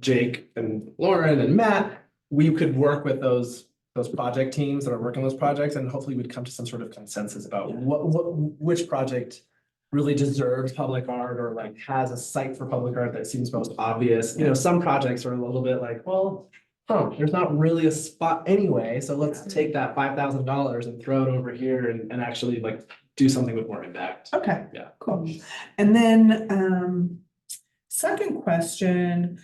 Jake and Lauren and Matt, we could work with those project teams that are working on those projects and hopefully we'd come to some sort of consensus about which project really deserves public art or like has a site for public art that seems most obvious. Some projects are a little bit like, well, there's not really a spot anyway, so let's take that $5,000 and throw it over here and actually like do something with more impact. Okay. Yeah. Cool. And then, second question.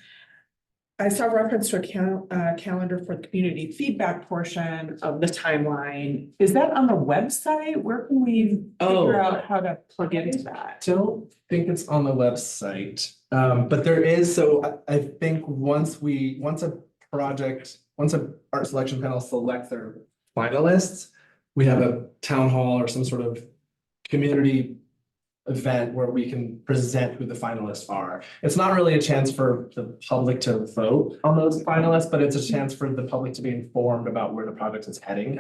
I saw reference to a calendar for the community feedback portion of the timeline. Is that on the website? Where can we figure out how to plug into that? Don't think it's on the website, but there is, so I think once a art selection panel select their finalists, we have a town hall or some sort of community event where we can present who the finalists are. It's not really a chance for the public to vote on those finalists, but it's a chance for the public to be informed about where the project is heading.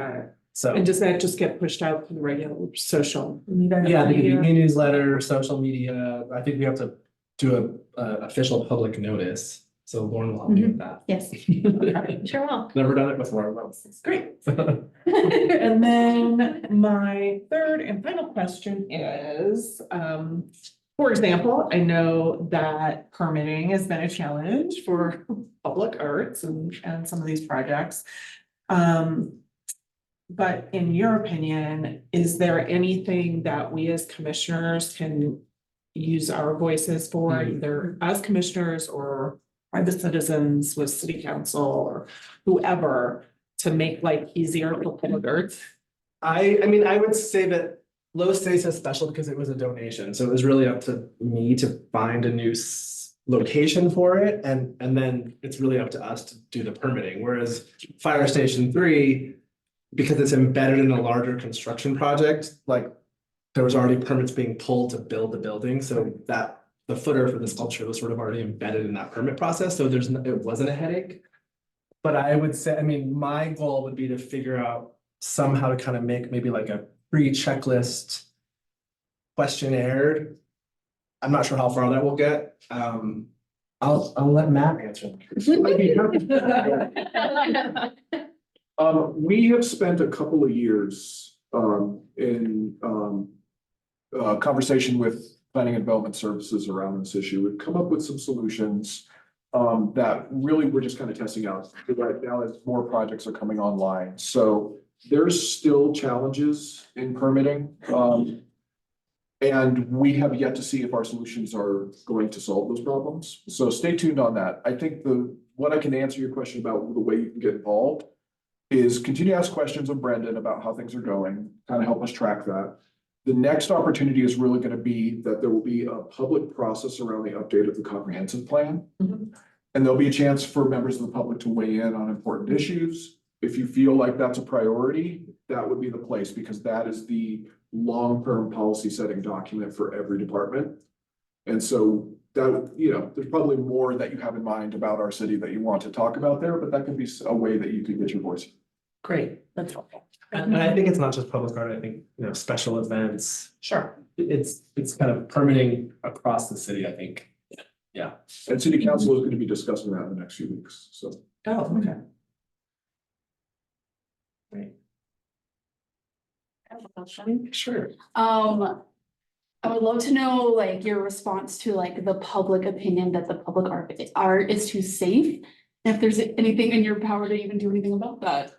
So, And does that just get pushed out to the regular social? yeah, the newsletter, social media. I think we have to do a official public notice. So Lauren will help me with that. Yes, sure will. Never done it before. Great. And then my third and final question is, for example, I know that permitting has been a challenge for public arts and some of these projects. but in your opinion, is there anything that we as commissioners can use our voices for, either as commissioners or private citizens with city council or whoever, to make life easier for public art? I mean, I would say that Low State says special because it was a donation, so it was really up to me to find a new location for it, and then it's really up to us to do the permitting, whereas Fire Station 3, because it's embedded in a larger construction project, like there was already permits being pulled to build the building, so that the footer for the sculpture was sort of already embedded in that permit process, so it wasn't a headache. But I would say, I mean, my goal would be to figure out somehow to kind of make maybe like a pre-checklist questionnaire. I'm not sure how far that will get. I'll let Matt answer. We have spent a couple of years in conversation with planning and development services around this issue. We've come up with some solutions that really we're just kind of testing out right now as more projects are coming online. So there's still challenges in permitting. And we have yet to see if our solutions are going to solve those problems. So stay tuned on that. I think what I can answer your question about the way you can get involved is continue to ask questions of Brendan about how things are going, kind of help us track that. The next opportunity is really going to be that there will be a public process around the update of the comprehensive plan. And there'll be a chance for members of the public to weigh in on important issues. If you feel like that's a priority, that would be the place, because that is the long-term policy setting document for every department. And so that, there's probably more that you have in mind about our city that you want to talk about there, but that could be a way that you could get your voice. Great, that's helpful. And I think it's not just public art, I think, special events. Sure. It's kind of permitting across the city, I think. Yeah. And city council is going to be discussing that in the next few weeks, so. Oh, okay. I have a question. Sure. I would love to know like your response to like the public opinion that the public art is too safe. If there's anything in your power to even do anything about that.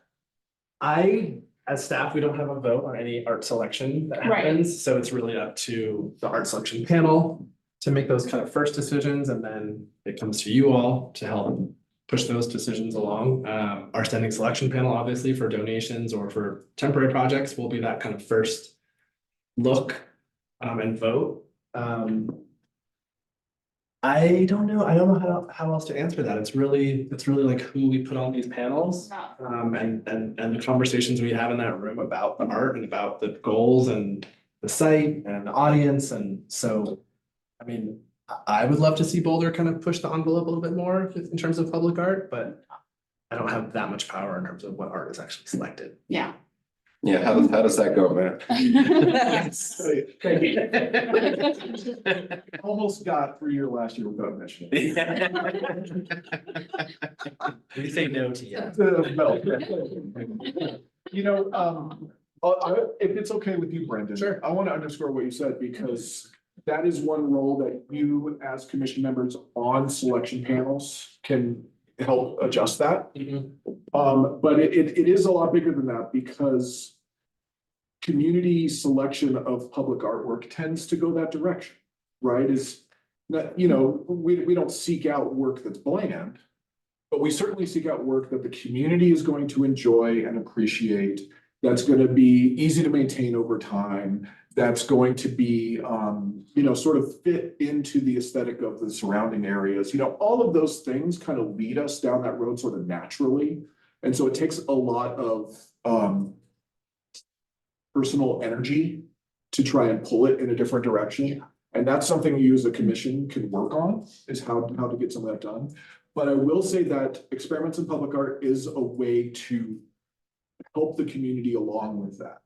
As staff, we don't have a vote on any art selection that Right. happens, so it's really up to the art selection panel to make those kind of first decisions, and then it comes to you all to help push those decisions along. Our standing selection panel, obviously, for donations or for temporary projects, will be that kind of first look and vote. I don't know how else to answer that. It's really like who we put on these panels. And the conversations we have in that room about the art and about the goals and the site and the audience. And so, I mean, I would love to see Boulder kind of push the envelope a little bit more in terms of public art, but I don't have that much power in terms of what art is actually selected. Yeah. Yeah, how does that go, man? Yes. Almost got through your last year without mentioning. We say no to yes. If it's okay with you, Brendan. Sure. I want to underscore what you said, because that is one role that you as commission members on selection panels can help adjust that. But it is a lot bigger than that, because community selection of public artwork tends to go that direction, right? Is that, we don't seek out work that's bland, but we certainly seek out work that the community is going to enjoy and appreciate, that's going to be easy to maintain over time, that's going to be, sort of fit into the aesthetic of the surrounding areas. All of those things kind of lead us down that road sort of naturally. And so it takes a lot of personal energy to try and pull it in a different direction. Yeah. And that's something you as a commission can work on, is how to get some of that done. But I will say that experiments in public art is a way to help the community along with that.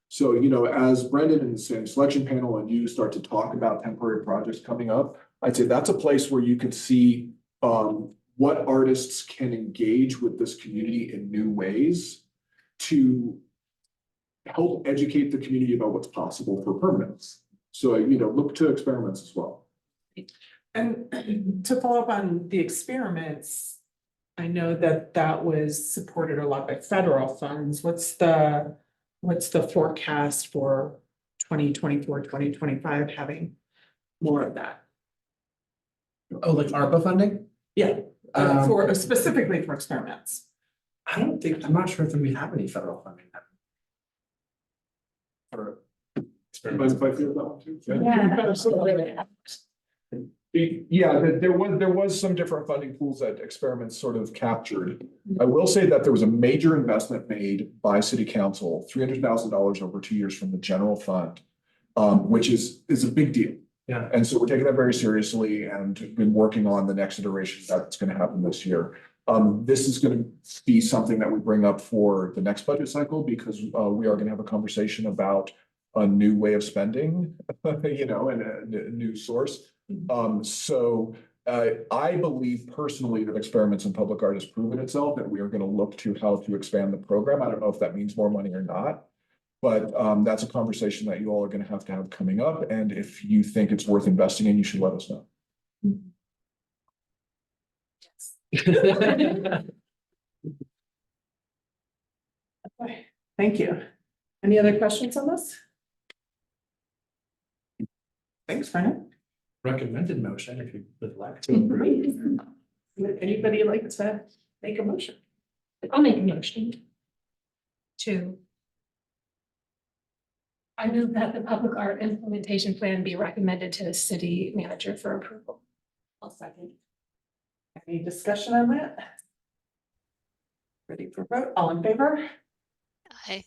So, as Brendan and the selection panel and you start to talk about temporary projects coming up, I'd say that's a place where you can see what artists can engage with this community in new ways to help educate the community about what's possible for permanence. So, look to experiments as well. And to follow up on the experiments, I know that that was supported a lot by federal funds. What's the forecast for 2024, 2025 having more of that? Oh, like ARPA funding? Yeah, Um, for specifically for experiments. I'm not sure if we have any federal funding. For experiments. Mind if I feel that one too? Yeah. Yeah, there was some different funding pools that experiments sort of captured. I will say that there was a major investment made by city council, $300,000 over 2 years from the general fund. Which is a big deal. Yeah. And so we're taking that very seriously and been working on the next iteration that's gonna happen this year. This is gonna be something that we bring up for the next budget cycle because we are gonna have a conversation about a new way of spending, you know, and a new source. I believe personally that experiments in public art has proven itself, that we are gonna look to how to expand the program. I don't know if that means more money or not. But that's a conversation that you all are gonna have coming up, and if you think it's worth investing in, you should let us know. Okay, thank you. Any other questions on this? Thanks, Brennan. Recommended motion if you would like to approve. Would anybody like to make a motion? I'll make a motion. I move that the public art implementation plan be recommended to the city manager for approval. I'll second. Any discussion on that? Ready for vote? All in favor? I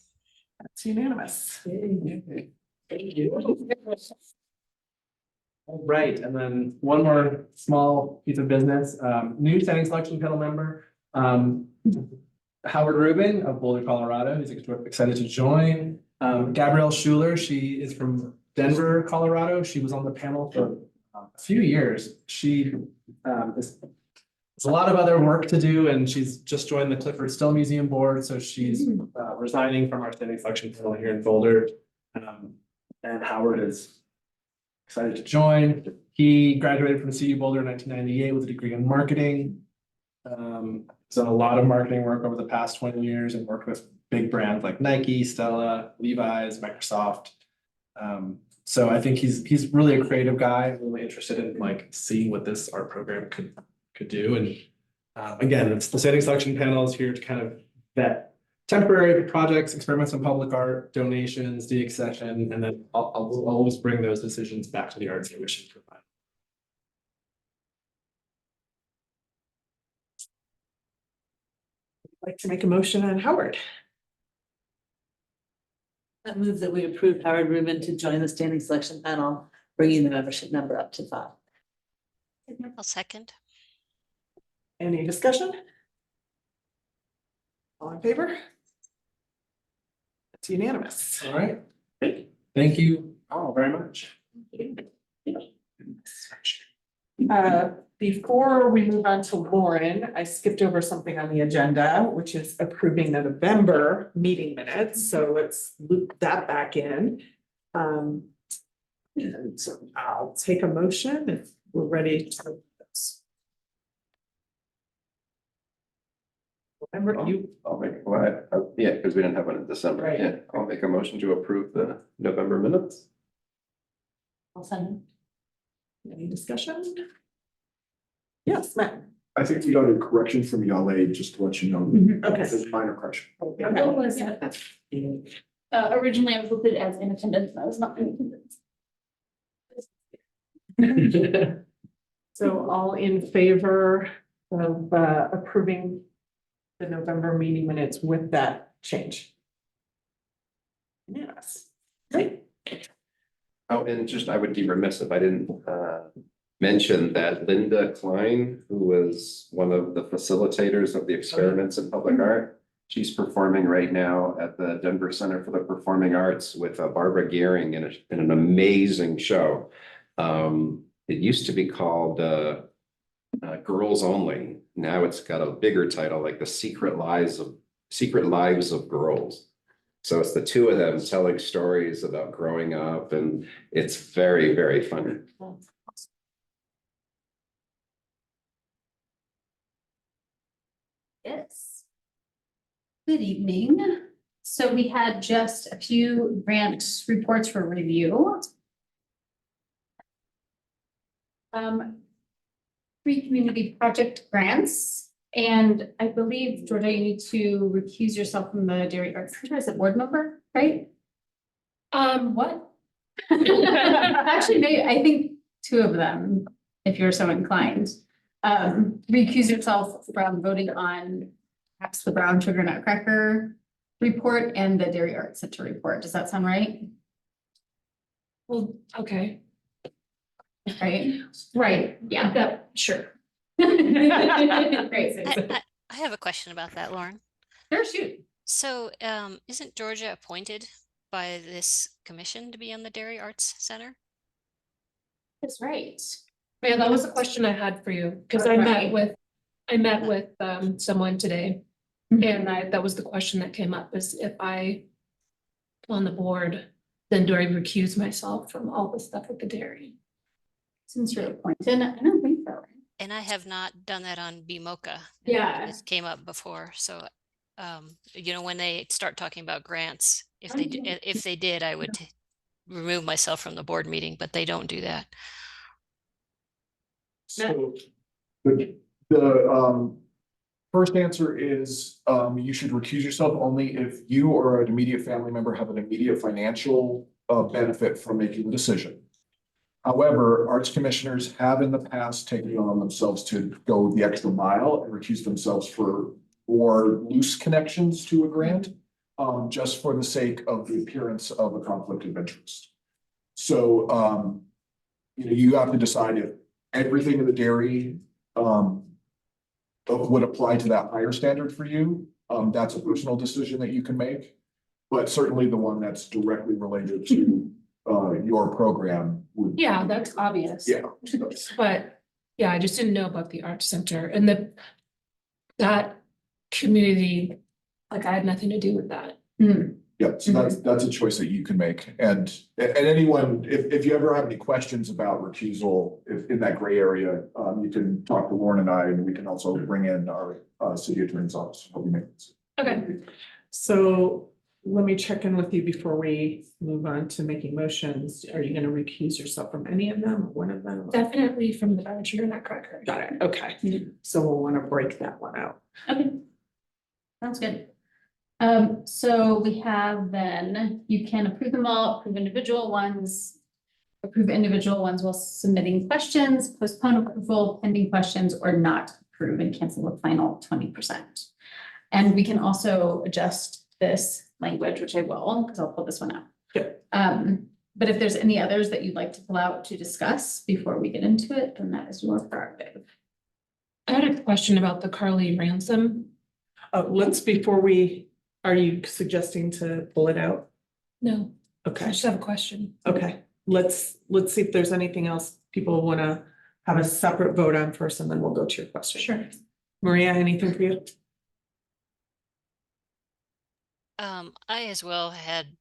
That's unanimous. All right, and then one more small piece of business, new standing selection panel member, Howard Rubin of Boulder, Colorado. He's excited to join. Gabrielle Schuler, she is from Denver, Colorado. She was on the panel for a few years. She there's a lot of other work to do, and she's just joined the Clifford Still Museum Board, so she's resigning from our standing selection panel here in Boulder. And Howard is excited to join. He graduated from CU Boulder in 1998 with a degree in marketing. He's done a lot of marketing work over the past 20 years and worked with big brands like Nike, Stella, Levi's, Microsoft. So I think he's really a creative guy, really interested in like seeing what this art program could do. And again, it's the standing selection panel is here to kind of vet temporary projects, experiments in public art, donations, deaccession, and then I'll always bring those decisions back to the Arts Commission for final. Like to make a motion on Howard. I move that we approve Howard Rubin to join the standing selection panel, bringing the membership number up to 5. I'll second. Any discussion? All in favor? It's unanimous. All right. Thank you all very much. Before we move on to Lauren, I skipped over something on the agenda, which is approving the November meeting minutes. So let's loop that back in. And so I'll take a motion if we're ready to. Remember you, I'll make, yeah, because we didn't have one in December. Right. Yeah, I'll make a motion to approve the November minutes. I'll send. any discussion? Yes, Matt. I think we got a correction from Yale, just to let you know. Okay. It's a minor correction. Originally I was listed as in attendance, and I was not in attendance. So all in favor of approving the November meeting minutes with that change? Yes. Great. Oh, and just, I would be remiss if I didn't mention that Linda Klein, who was one of the facilitators of the experiments in public art. She's performing right now at the Denver Center for the Performing Arts with Barbara Gearing in an amazing show. It used to be called Girls Only. Now it's got a bigger title, like the Secret Lives of Girls. So it's the two of them telling stories about growing up, and it's very, very funny. Yes. Good evening. So we had just a few grant reports for review. Three community project grants, and I believe, Georgia, you need to recuse yourself from the Dairy Arts Center as a board member, right? What? Actually, maybe, I think two of them, if you're so inclined. Recuse yourself from voting on perhaps the brown sugar nutcracker report and the Dairy Arts Center report. Does that sound right? Well, okay, Right, yeah. that, sure. Great. I have a question about that, Lauren. Sure, shoot. So, isn't Georgia appointed by this commission to be on the Dairy Arts Center? That's right. Yeah, that was the question I had for you, because I met with someone today. And that was the question that came up, is if I on the board, then do I recuse myself from all the stuff with the dairy? Since you're appointed, I don't think so. And I have not done that on BMOCA. Yeah. It came up before, so, when they start talking about grants, if they did, I would remove myself from the board meeting, but they don't do that. So the first answer is you should recuse yourself only if you or an immediate family member have an immediate financial benefit from making the decision. However, arts commissioners have in the past taken it on themselves to go the extra mile and recuse themselves for more loose connections to a grant, just for the sake of the appearance of a conflict of interest. So, you have to decide if everything in the dairy would apply to that higher standard for you. That's a personal decision that you can make, but certainly the one that's directly related to your program would. Yeah, that's obvious. Yeah. But yeah, I just didn't know about the Arts Center and that community, like I had nothing to do with that. Yeah, so that's a choice that you can make. And anyone, if you ever have any questions about recusal in that gray area, you can talk to Lauren and I, and we can also bring in our city attorney's office to help you make this. Okay. So let me check in with you before we move on to making motions. Are you gonna recuse yourself from any of them, or one of them? Definitely from the brown sugar nutcracker. Got it, okay. So we'll wanna break that one out. Okay. Sounds good. So we have then, you can approve them all, approve individual ones while submitting questions, postpone approval pending questions, or not approve and cancel the final 20%. And we can also adjust this language, which I will, because I'll pull this one out. Sure. But if there's any others that you'd like to pull out to discuss before we get into it, then that is your prerogative. I had a question about the Carly ransom. Are you suggesting to pull it out? No, I Okay, just have a question. okay, let's see if there's anything else people wanna have a separate vote on first, and then we'll go to your question. Sure. Maria, anything for you? I as well had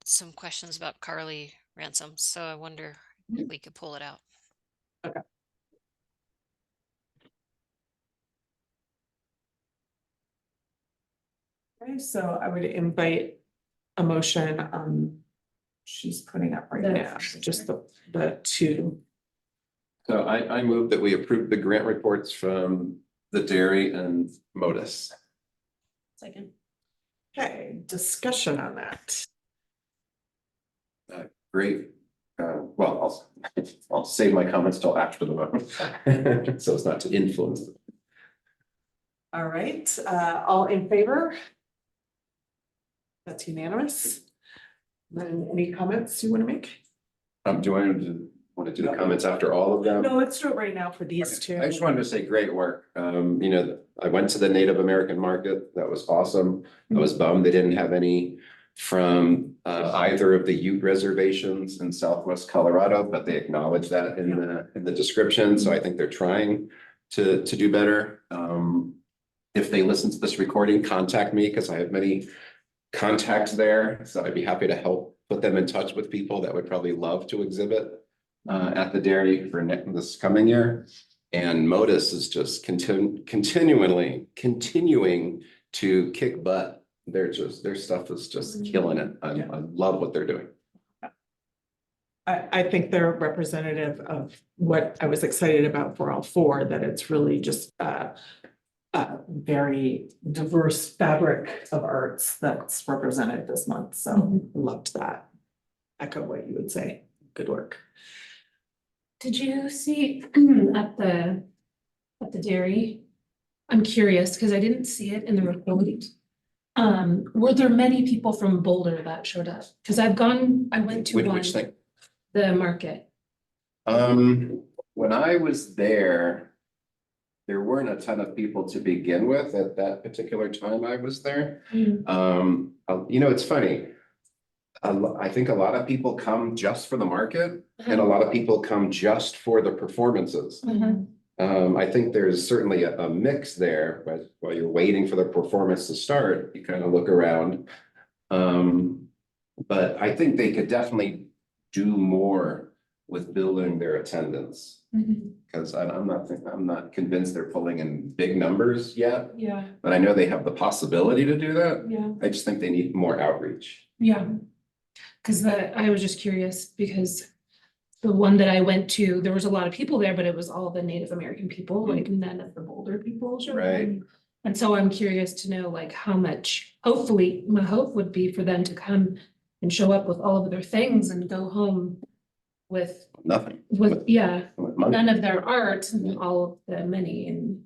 some questions about Carly Ransom, so I wonder if we could pull it out. Okay, so I would invite a motion, she's putting up right now, just the two. So I move that we approve the grant reports from the dairy and Modus. Second. Okay, discussion on that. Great. Well, I'll save my comments till after the vote. So as not to influence them. All right, all in favor? That's unanimous. Then any comments you want to make? Do I want to do the comments after all of them? No, let's do it right now for these two. I just wanted to say great work. I went to the Native American market. That was awesome. I was bummed they didn't have any from either of the Ute reservations in Southwest Colorado, but they acknowledged that in the description. So I think they're trying to do better. If they listen to this recording, contact me because I have many contacts there. So I'd be happy to help put them in touch with people that would probably love to exhibit at the dairy for this coming year. And Modus is just continuing to kick butt. Their stuff is just killing it. I love what they're doing. I think they're representative of what I was excited about for all four, that it's really just a very diverse fabric of arts that's represented this month. So loved that. Echo what you would say. Good work. Did you see at the dairy? I'm curious because I didn't see it in the report. Were there many people from Boulder that showed up? Because I went to one, Which thing? the market. When I was there weren't a ton of people to begin with at that particular time I was there. You know, it's funny. I think a lot of people come just for the market and a lot of people come just for the performances. I think there's certainly a mix there, but while you're waiting for the performance to start, you kind of look around. But I think they could definitely do more with building their attendance. Because I'm not convinced they're pulling in big numbers yet, Yeah, but I know they have the possibility to do that. yeah, I just think they need more outreach. yeah. Because I was just curious because the one that I went to, there was a lot of people there, but it was all the Native American people, like none of the Boulder people showed up. Right. And so I'm curious to know like how much, hopefully, my hope would be for them to come and show up with all of their things and go home with, Nothing. yeah, With money. none of their art and all of the money. And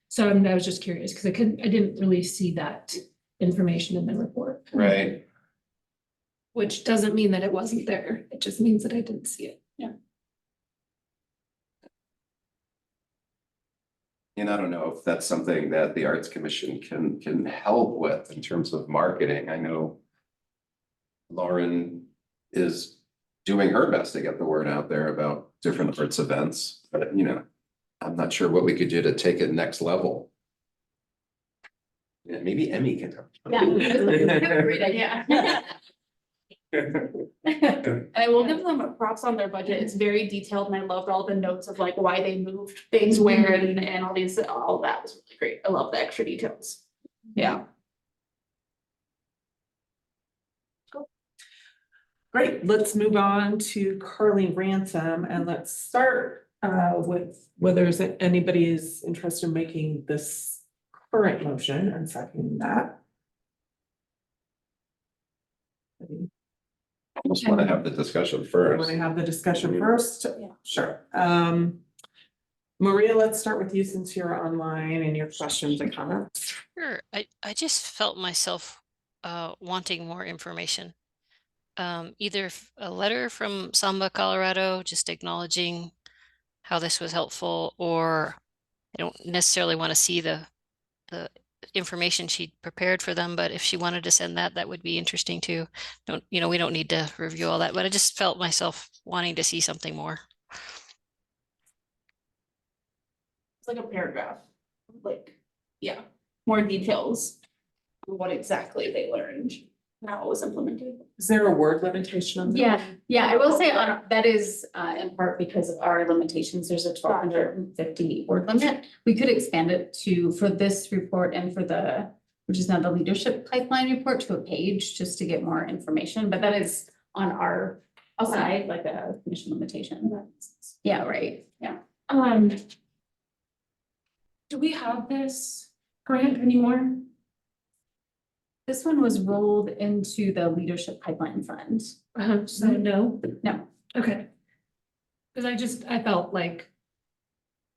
so I was just curious because I didn't really see that information in the report. Right. Which doesn't mean that it wasn't there. It just means that I didn't see it. And I don't know if that's something that the Arts Commission can help with in terms of marketing. I know Lauren is doing her best to get the word out there about different arts events, but you know, I'm not sure what we could do to take it next level. Yeah, maybe Emmy can help. Great idea. And I will give them props on their budget. It's very detailed and I loved all the notes of like why they moved things where and all that was really great. I love the extra details. Yeah. Great, let's move on to Carly Ransom and let's start with whether anybody is interested in making this current motion and seconding that. I just want to have the discussion Want first. to have the discussion first? Yeah. Sure. Maria, let's start with you since you're online and your questions and comments. Sure. I just felt myself wanting more information. Either a letter from Samba, Colorado, just acknowledging how this was helpful, or I don't necessarily want to see the information she prepared for them, but if she wanted to send that, that would be interesting too. We don't need to review all that, but I just felt myself wanting to see something more. It's like a paragraph, like, yeah, more details on what exactly they learned, and how it was implemented. Is there a word limitation on that? Yeah, I will say that is in part because of our limitations. There's a 1,250 word limit. We could expand it for this report and for which is now the leadership pipeline report, to a page just to get more information, but that is on our side, like a commission limitation. Yeah, right, yeah. Do we have this grant anymore? This one was rolled into the leadership pipeline fund. So no? No. Okay. Because I felt like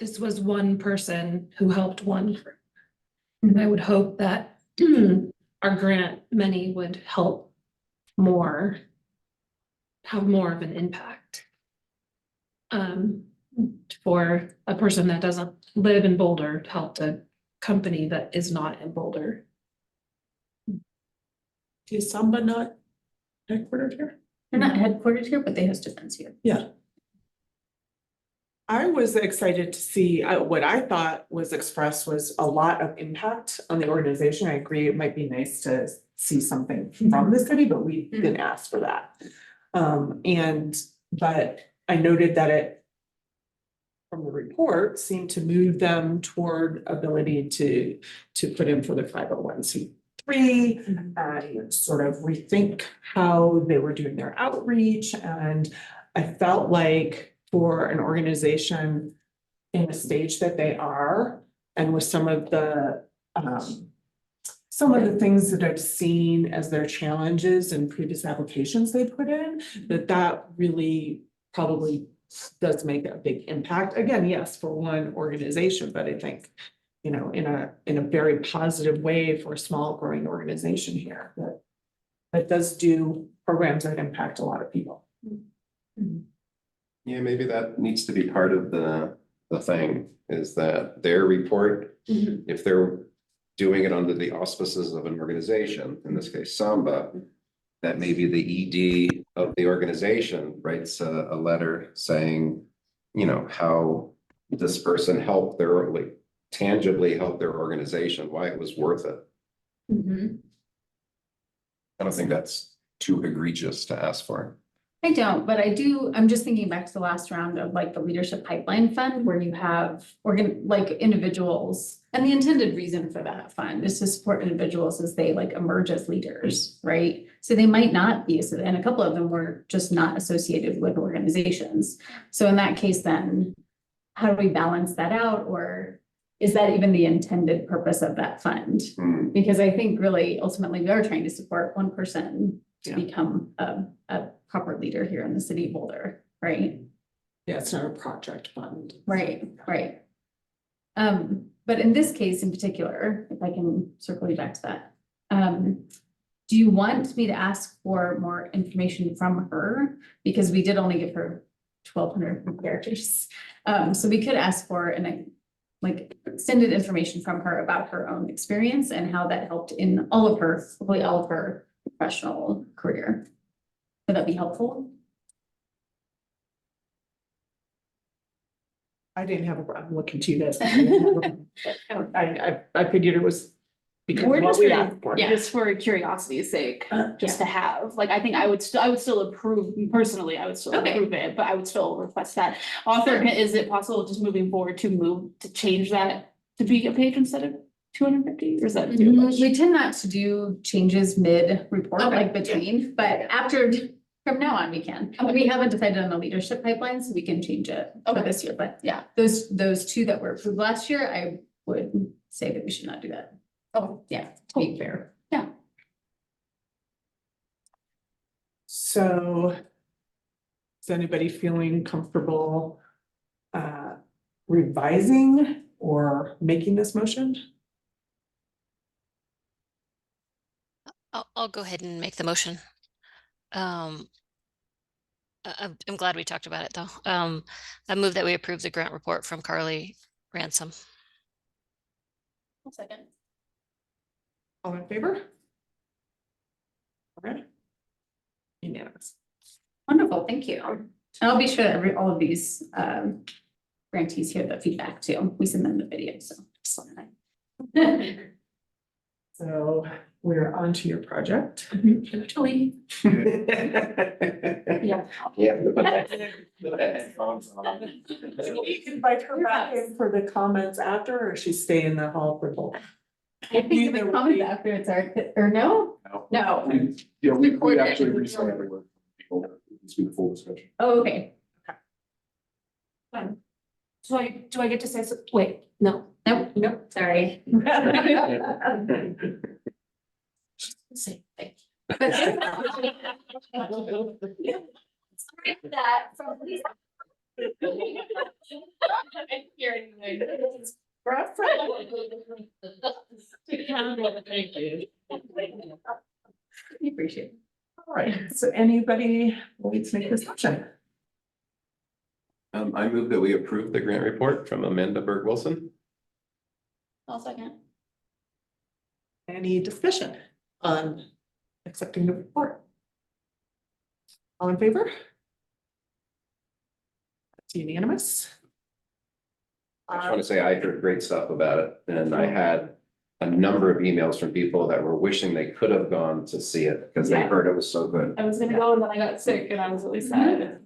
this was one person who helped one. And I would hope that our grant money would help more, have more of an impact. For a person that doesn't live in Boulder to help a company that is not in Boulder. Is Samba not headquartered here? They're not headquartered here, but they host events here. Yeah. I was excited to see, what I thought was expressed was a lot of impact on the organization. I agree, it might be nice to see something from the city, but we didn't ask for that. But I noted that from the report seemed to move them toward ability to put in for the 501c3 and sort of rethink how they were doing their outreach. And I felt like for an organization in the stage that they are, and with some of the things that I've seen as their challenges in previous applications they put in, that really probably does make a big impact. Again, yes, for one organization, but I think, you know, in a very positive way for a small growing organization here that does do programs that impact a lot of people. Yeah, maybe that needs to be part of the thing, is that their report, if they're doing it under the auspices of an organization, in this case Samba, that maybe the ED of the organization writes a letter saying, you know, how this person helped their, like, tangibly help their organization, why it was worth it. I don't think that's too egregious to ask for. I don't, but I'm just thinking back to the last round of like the leadership pipeline fund where you have like individuals. And the intended reason for that fund is to support individuals as they like emerge as leaders, right? So they might not be, and a couple of them were just not associated with organizations. So in that case, then how do we balance that out? Or is that even the intended purpose of that fund? Because I think really ultimately we are trying to support one person to become a proper leader here in the city of Boulder, right? Yeah, it's not a project fund. Right. But in this case in particular, if I can circle you back to that, do you want me to ask for more information from her? Because we did only give her 1,200 characters. So we could ask for like extended information from her about her own experience and how that helped in hopefully all of her professional career. Would that be helpful? I didn't have a problem looking to you guys. I figured it was because We're what just we for, asked for. just for curiosity's sake, just to have, like, I think I would still approve, personally, I would still Okay. approve it, but I would still request that. Author, is it possible just moving forward to change that to be a page instead of 250, or is that too much? We tend not to do changes mid-report, Okay. like between, but from now on, we can. We haven't decided on the leadership pipeline, so we can change it for Okay. this year, but yeah, those two that were approved last year, I would say that we should not do that. Oh, yeah, to be fair. So is anybody feeling comfortable revising or making this motion? I'll go ahead and make the motion. I'm glad we talked about it though. I move that we approve the grant report from Carly Ransom. One second. All in favor? All right. Unanimous. Wonderful, thank you. And I'll be sure that all of these grantees hear the feedback too. We send them the video, so. So we're on to your project. Actually, Yeah. Yeah. You can invite her back in for the comments after, or she stay in the hall for both. I think the comments afterwards or no? No. Yeah, we Recorded. actually restarted with people, it's been a full discussion. Oh, okay. do I get to say, wait, no. Nope, sorry. Say, thank But that from police. Appreciate it. All right, so anybody wants to make this motion? I move that we approve the grant report from Amanda Berg Wilson. I'll second. Any discussion on accepting the report? All in favor? That's unanimous. I just want to say I heard great stuff about it, and I had a number of emails from people that were wishing they could have gone to see it because they Yeah. heard it was so good. I was gonna go and then I got sick and I was really sad.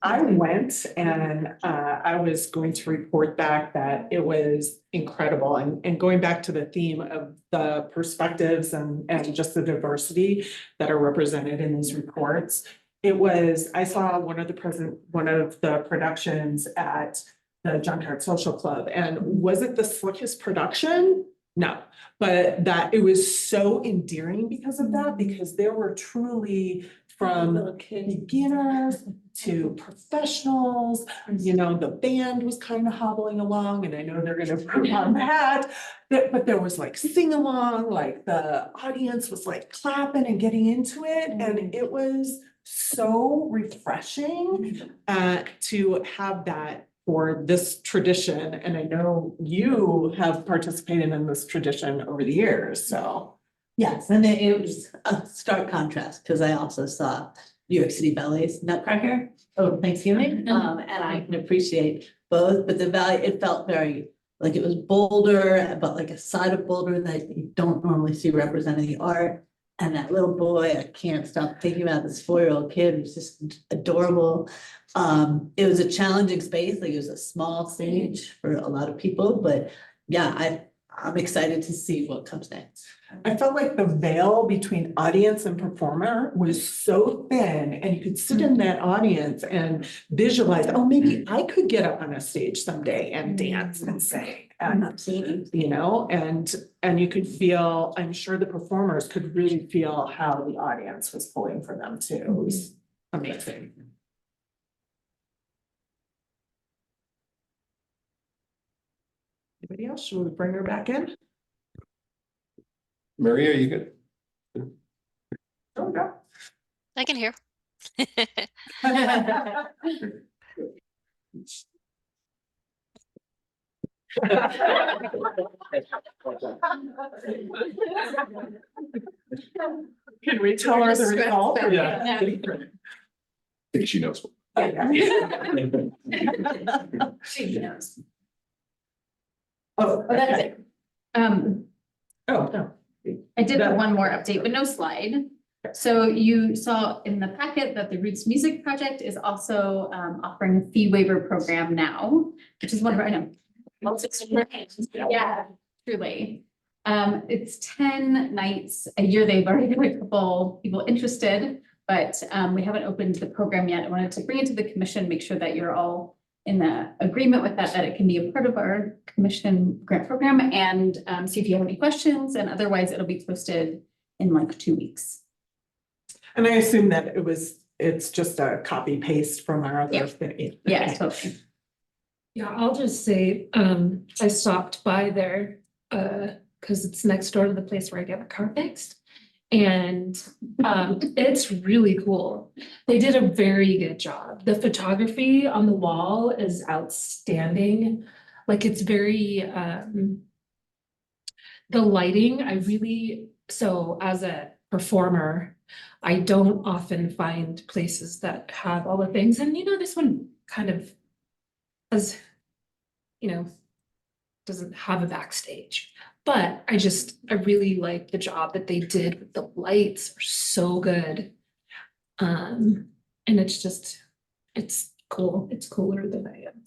I went and I was going to report back that it was incredible and going back to the theme of the perspectives and just the diversity that are represented in these reports. I saw one of the productions at the Junkyard Social Club, and was it the slickest production? No, but that it was so endearing because of that, because there were truly from beginners to professionals, you know, the band was kind of hobbling along, and I know they're gonna improve on that. But there was like sing along, like the audience was like clapping and getting into it, and it was so refreshing to have that for this tradition. And I know you have participated in this tradition over the years, so. Yes, and it was a stark contrast, because I also saw New York City Ballet's Nutcracker over Thanksgiving, and I can appreciate both, but it felt very like it was Boulder, but like a side of Boulder that you don't normally see representing the art. And that little boy, I can't stop thinking about this 4-year-old kid who's just adorable. It was a challenging space, like it was a small stage for a lot of people, but yeah, I'm excited to see what comes next. I felt like the veil between audience and performer was so thin, and you could sit in that audience and visualize, oh, maybe I could get up on a stage someday and dance and sing. And, Absolutely. you know, and you could feel, I'm sure the performers could really feel how the audience was pulling for them too. It was amazing. Anybody else? Should we bring her back in? Maria, you good? There we go. I can hear. Can we tell her the result? Yeah. I think she knows. She knows. Oh, That's it. Oh, no. I did have one more update, but no slide. So you saw in the packet that the Roots Music Project is also offering a fee waiver program now, which is wonderful. I know. Yeah, truly. It's 10 nights a year. They've already got a couple people interested, but we haven't opened the program yet. I wanted to bring it to the commission, make sure that you're all in the agreement with that it can be a part of our commission grant program, and see if you have any questions, and otherwise it'll be posted in like 2 weeks. And I assume that it's just a copy paste from our other Yeah. thing. Yeah, totally. Yeah, I'll just say, I stopped by there, cause it's next door to the place where I get my car fixed. And, it's really cool. They did a very good job. The photography on the wall is outstanding. Like it's very, the lighting, so as a performer, I don't often find places that have all the things. And you know, this one kind of has, doesn't have a backstage. But I really like the job that they did with the lights are so good. And it's cool. It's cooler than I am.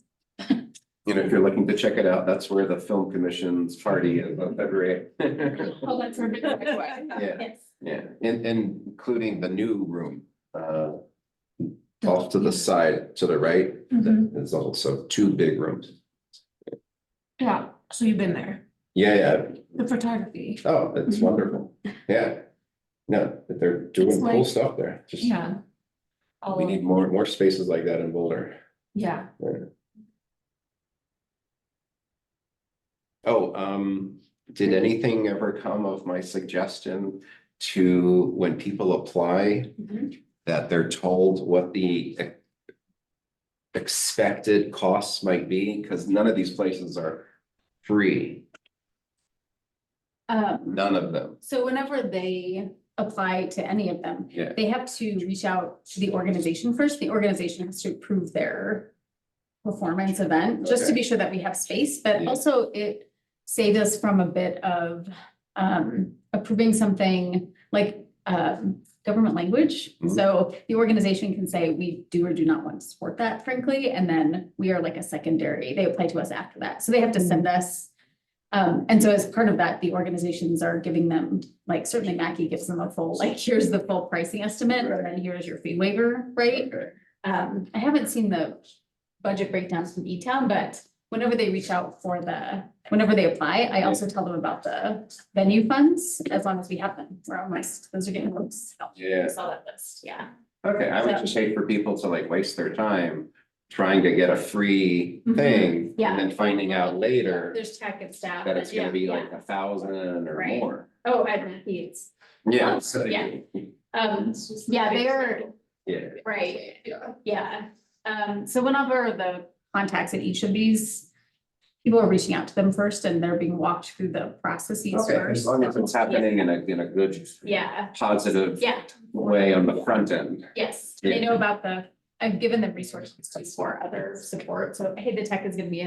You know, if you're looking to check it out, that's where the film commission's party is on February. Oh, that's our big one. Yeah. Yes. Yeah, and including the new room, off to the side, to the right, there's also 2 big rooms. Yeah, so you've been there. Yeah, The photography. oh, it's wonderful, yeah. No, they're doing It's cool like- stuff there, just, Yeah. we need more spaces like that in Boulder. Yeah. Oh, did anything ever come of my suggestion to, when people apply, that they're told what the expected costs might be? Because none of these places are free, none of them. So whenever they apply to any of them, Yeah. they have to reach out to the organization first. The organization has to approve their performance event, just to Okay. be sure that we have space, but Yeah. also it saved us from a bit of approving something like government language. Mhm. So the organization can say, we do or do not want to support that, frankly, and then we are like a secondary, they apply to us after that. So they have to send us. And so as part of that, the organizations are giving them, like certainly Mackie gives them a full, like, here's the full pricing estimate, and then here's your fee waiver, right? Okay. I haven't seen the budget breakdowns from E-Town, but whenever they reach out for whenever they apply, I also tell them about the venue funds, as long as we have them. We're almost, those are getting close. Yeah. Saw that list, yeah. Okay, I would just hate for people to like waste their time trying to get a free thing. Yeah. And then finding out later There's tech and staff. that it's gonna be Yeah, like 1,000 or Right. more. Oh, I don't think it's, Yeah. so- Yeah. yeah, they are, Yeah. right, yeah. So whenever the contacts at each of these, people are reaching out to them first and they're being walked through the processes Okay, as first. long as it's happening in a good, Yeah, positive yeah, way on the front end. yes, they Yeah. know about I've given them resources for other support, so hey, the tech is gonna be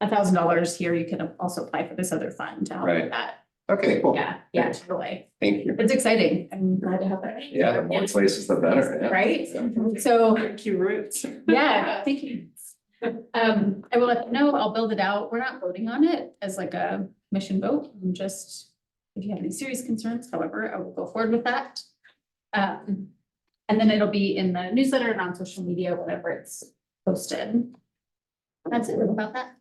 $1,000 here, you can also apply for this other fund to help Right. with that. Okay, cool. Yeah, totally. Thank you. It's exciting, I'm glad to have that. Yeah, the more places, the better. Yeah. Right? Yeah. So, Thank you, Roots. yeah, thank you. I will let them know, I'll build it out, we're not voting on it as like a mission vote, I'm just, if you have any serious concerns, however, I will go forward with that. And then it'll be in the newsletter and on social media, whenever it's posted. That's it about that.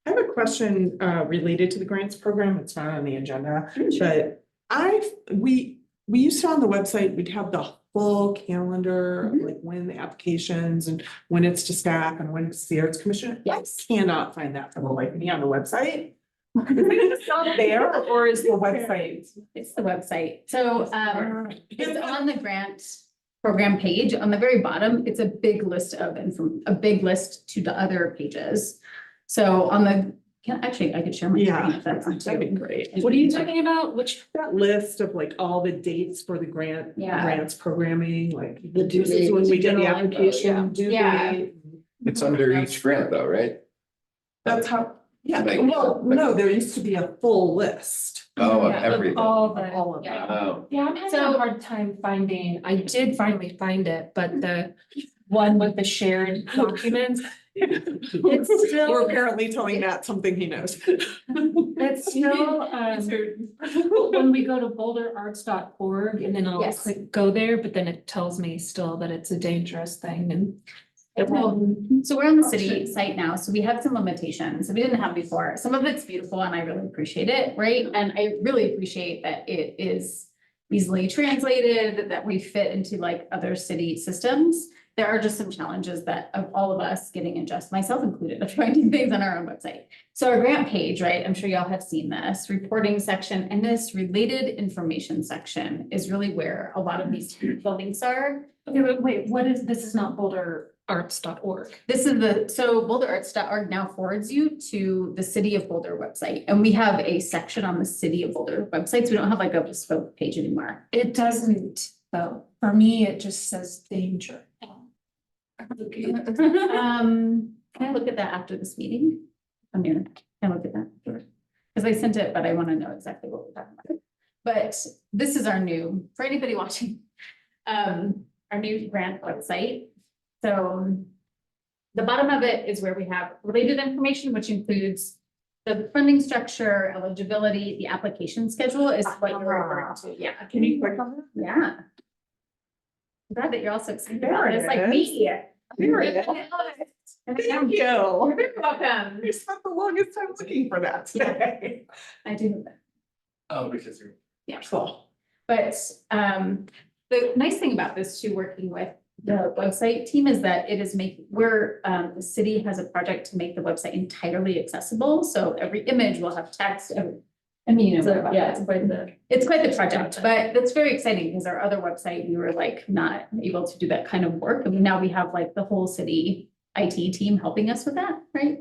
I have a question related to the grants program. It's not on the agenda, but we used to on the website, we'd have the full calendar, of like when the applications and when it's to staff and when it's the Arts Commission. Yes. I cannot find that for the life of me on the website. Is it not there or is the website? It's the website, so it's on the grant program page, on the very bottom, it's a big list of, and from a big list to the other pages. So on the, actually, I could share my screen Yeah, if that's. that'd be great. What are you talking about? Which? That list of like all the dates for the Yeah. grants programming, like The due this is when date, we get the general info, application, due yeah. date. It's under each grant though, right? That's how, yeah, Like- well, no, there used to be a full list. Oh, of Yeah, of everything. all the, All of Yeah. Oh, yeah, I'm having So- a hard time finding, I did finally find it, but the one with the shared documents. It's still. We're apparently telling Matt something he knows. It's still, when we go to boulderarts.org and then I'll Yes. click go there, but then it tells me still that it's a dangerous thing and. It won't. So we're on the city site now, so we have some limitations, we didn't have before, some of it's beautiful and I really appreciate it, right? And I really appreciate that it is easily translated, that we fit into like other city systems. There are just some challenges that of all of us getting adjusted, myself included, of finding things on our own website. So our grant page, right, I'm sure y'all have seen this, reporting section, and this related information section is really where a lot of these links are. Okay, but wait, this is not boulderarts.org. This is so boulderarts.org now forwards you to the City of Boulder website, and we have a section on the City of Boulder websites. We don't have like a bespoke page anymore. It doesn't, though. For me, it just says danger. Can I look at that after this meeting? I'm here, can I look at that? Because I sent it, but I want to know exactly what we're talking about. But this is our new, for anybody watching, our new grant website. So the bottom of it is where we have related information, which includes the funding structure, eligibility, the application schedule is what you're referring to. Yeah. Can you click on that? Yeah. I'm glad that you're also excited There about it this, like is. me. There it is. And Thank you. You're very welcome. You spent the longest time looking for that today. I do. Oh, because you're. Yeah. But the nice thing about this too, working with the website team is that it is the city has a project to make the website entirely accessible. So every image will have text. It's quite the project, but that's very exciting because our other website, we were like not able to do that kind of work. And now we have like the whole city IT team helping us with that, right?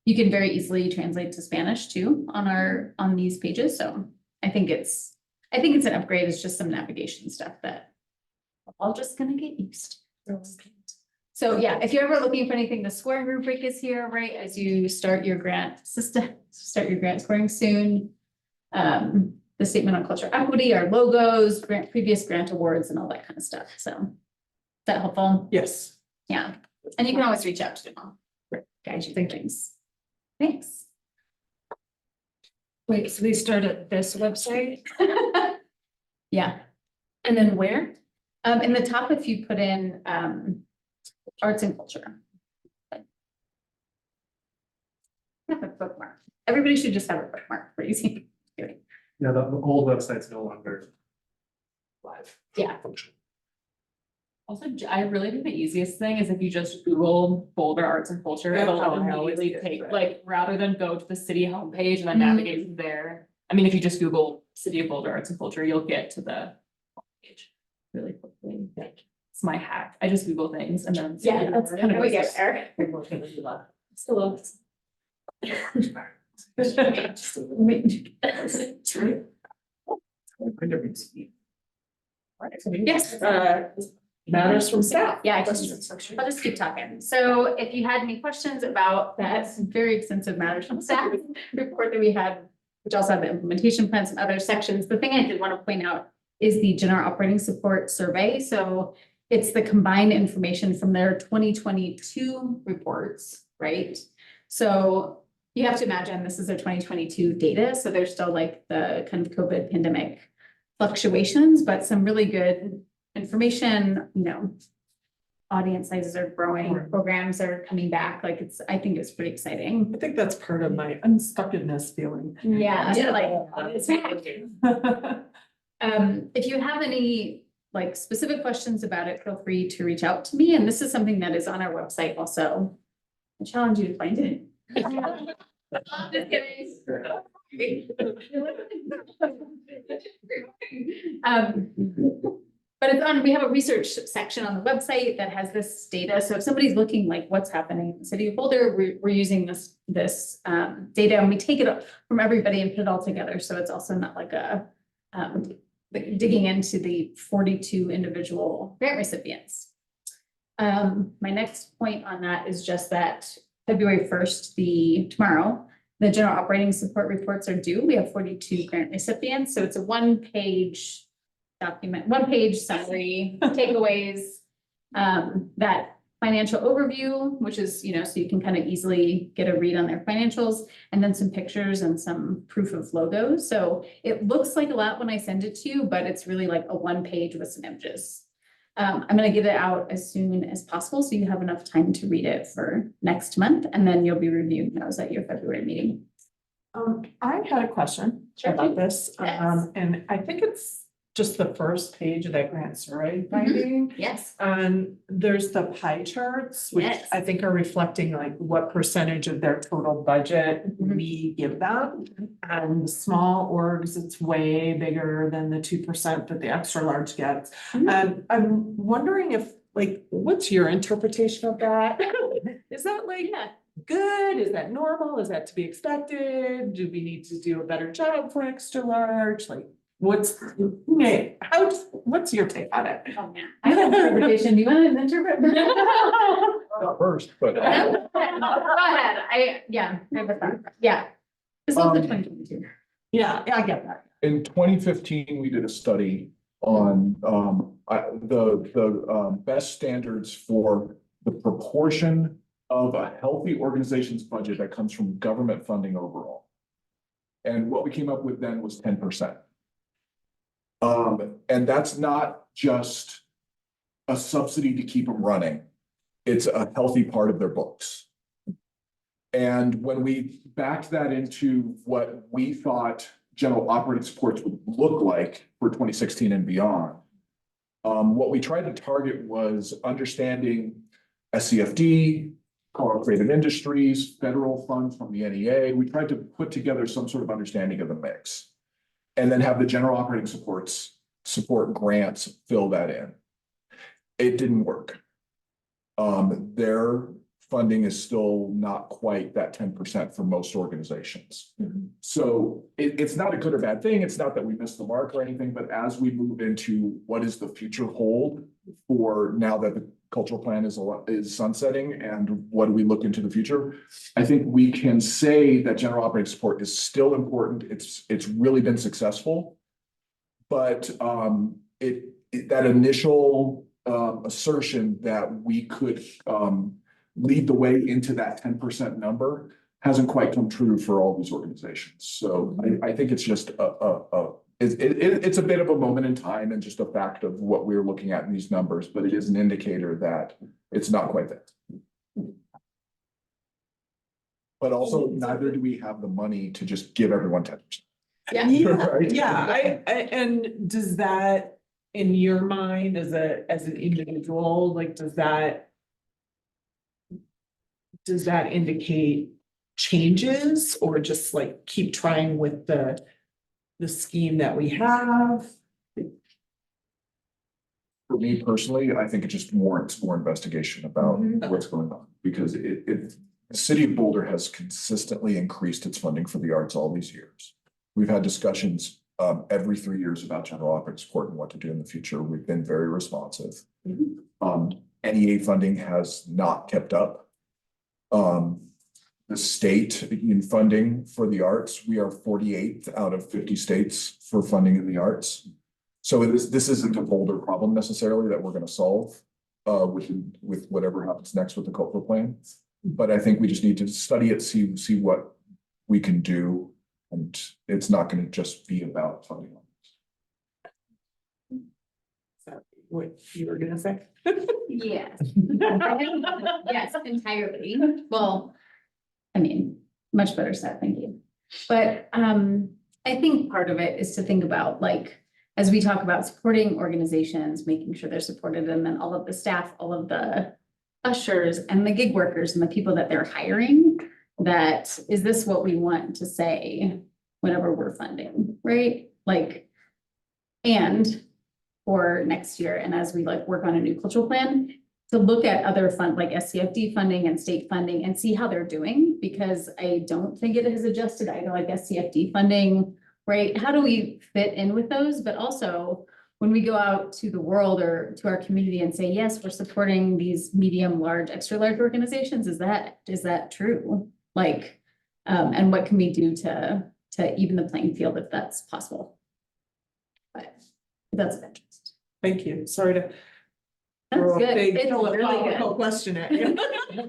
You can very easily translate to Spanish too on these pages. So I think it's an upgrade. It's just some navigation stuff that we're all just gonna get used to. So yeah, if you're ever looking for anything, the scoring rubric is here, right? As you start your grant system, start your grant scoring soon. The the statement on culture equity, our logos, previous grant awards and all that kind of stuff. So is that helpful? Yes. Yeah. And you can always reach out to them. Guide you through things. Thanks. Wait, so they start at this website Yeah. and then where? In the top, if you put in, arts and culture. Have a bookmark. Everybody should just have a bookmark for easy. Yeah, the old website's no longer live. Yeah. Function. Also, I really think the easiest thing is if you just Google Boulder Arts and Culture, it'll Oh, I always immediately do, take, right. like, rather than go to the city homepage and then Mhm. navigate from there. I mean, if you just Google City of Boulder Arts and Culture, you'll get to the homepage really quickly. It's my hack. I just Google things and then. Yeah, that's kind of we get there. Still. Yes. Matters from staff. Yeah, I'll just keep talking. So if you had any questions about that very extensive matters from staff report that we had, which also had the implementation plans and other sections, the thing I did want to point out is the general operating support survey. So it's the combined information from their 2022 reports, right? So you have to imagine this is their 2022 data. So there's still like the kind of COVID pandemic fluctuations, but some really good information, you know, audience sizes are growing, programs are coming back. Like I think it's pretty exciting. I think that's part of my unstuckedness feeling. Yeah, it's if you have any like specific questions about it, feel free to reach out to me. And this is something that is on our website also. I challenge you to find it. Just kidding. But it's on, we have a research section on the website that has this data. So if somebody's looking like what's happening in the city of Boulder, we're using this data and we take it from everybody and put it all together. So it's also not like a digging into the 42 individual grant recipients. My next point on that is just that February 1st, tomorrow, the general operating support reports are due. We have 42 grant recipients. So it's a one-page document, one-page summary, takeaways, that financial overview, which is, you know, so you can kind of easily get a read on their financials, and then some pictures and some proof of logos. So it looks like a lot when I send it to you, but it's really like a one page with some images. I'm going to get it out as soon as possible, so you have enough time to read it for next month, and then you'll be reviewing those at your February meeting. I had a question about this, and I think it's just the first page of that grant survey finding. Yes. There's the pie charts, which Yes. I think are reflecting like what percentage of their total budget Mhm. we give them. And small orgs, it's way bigger than the 2% that the extra large gets. Mhm. And I'm wondering if, like, what's your interpretation of that? Is that like good? Is that normal? Is that to be expected? Do we need to do a better job for extra large? Like, what's your take on it? Oh, man. I have an interpretation. Do you want an interpretation? Not first, but. Go ahead. I have a thought. Yeah. This was the 2022. Yeah, I get that. In 2015, we did a study on the best standards for the proportion of a healthy organization's budget that comes from government funding overall. And what we came up with then was 10%. And that's not just a subsidy to keep them running. It's a healthy part of their books. And when we backed that into what we thought general operating supports would look like for 2016 and beyond, what we tried to target was understanding SCFD, Colorado Creative Industries, federal funds from the NEA. We tried to put together some sort of understanding of the mix, and then have the general operating support grants fill that in. It didn't work. Their funding is still not quite that 10% for most organizations. Mhm. So it's not a good or bad thing. It's not that we missed the mark or anything, but as we move into what is the future hold for now that the cultural plan is sunsetting and what do we look into the future? I think we can say that general operating support is still important. It's really been successful. But that initial assertion that we could lead the way into that 10% number hasn't quite come true for all these organizations. So I think it's just it's a bit of a moment in time and just a fact of what we're looking at in these numbers, but it is an indicator that it's not quite there. But also neither do we have the money to just give everyone 10%. Yeah, and does that, in your mind, as an individual, like, does that indicate changes or just like keep trying with the scheme that we have? For me personally, I think it just warrants more investigation about what's going on, because the city of Boulder has consistently increased its funding for the arts all these years. We've had discussions every 3 years about general operating support and what to do in the future. We've been very responsive. NEA funding has not kept up. The state in funding for the arts, we are 48th out of 50 states for funding in the arts. So this isn't a Boulder problem necessarily that we're going to solve with whatever happens next with the cultural plan. But I think we just need to study it, see what we can do. And it's not going to just be about funding. Is that what you were gonna say? Yes. Yes, entirely. Well, I mean, much better said, thank you. But I think part of it is to think about, like, as we talk about supporting organizations, making sure they're supported, and then all of the staff, all of the ushers and the gig workers and the people that they're hiring, that is this what we want to say whenever we're funding, right? Like, and for next year, and as we like work on a new cultural plan, to look at other fund like SCFD funding and state funding and see how they're doing, because I don't think it has adjusted either, like SCFD funding, right? How do we fit in with those? But also when we go out to the world or to our community and say, yes, we're supporting these medium, large, extra large organizations, is that true? Like, and what can we do to even the playing field if that's possible? But that's of interest. Thank you. Sorry to That's throw a good. big It's really philosophical good. question at you.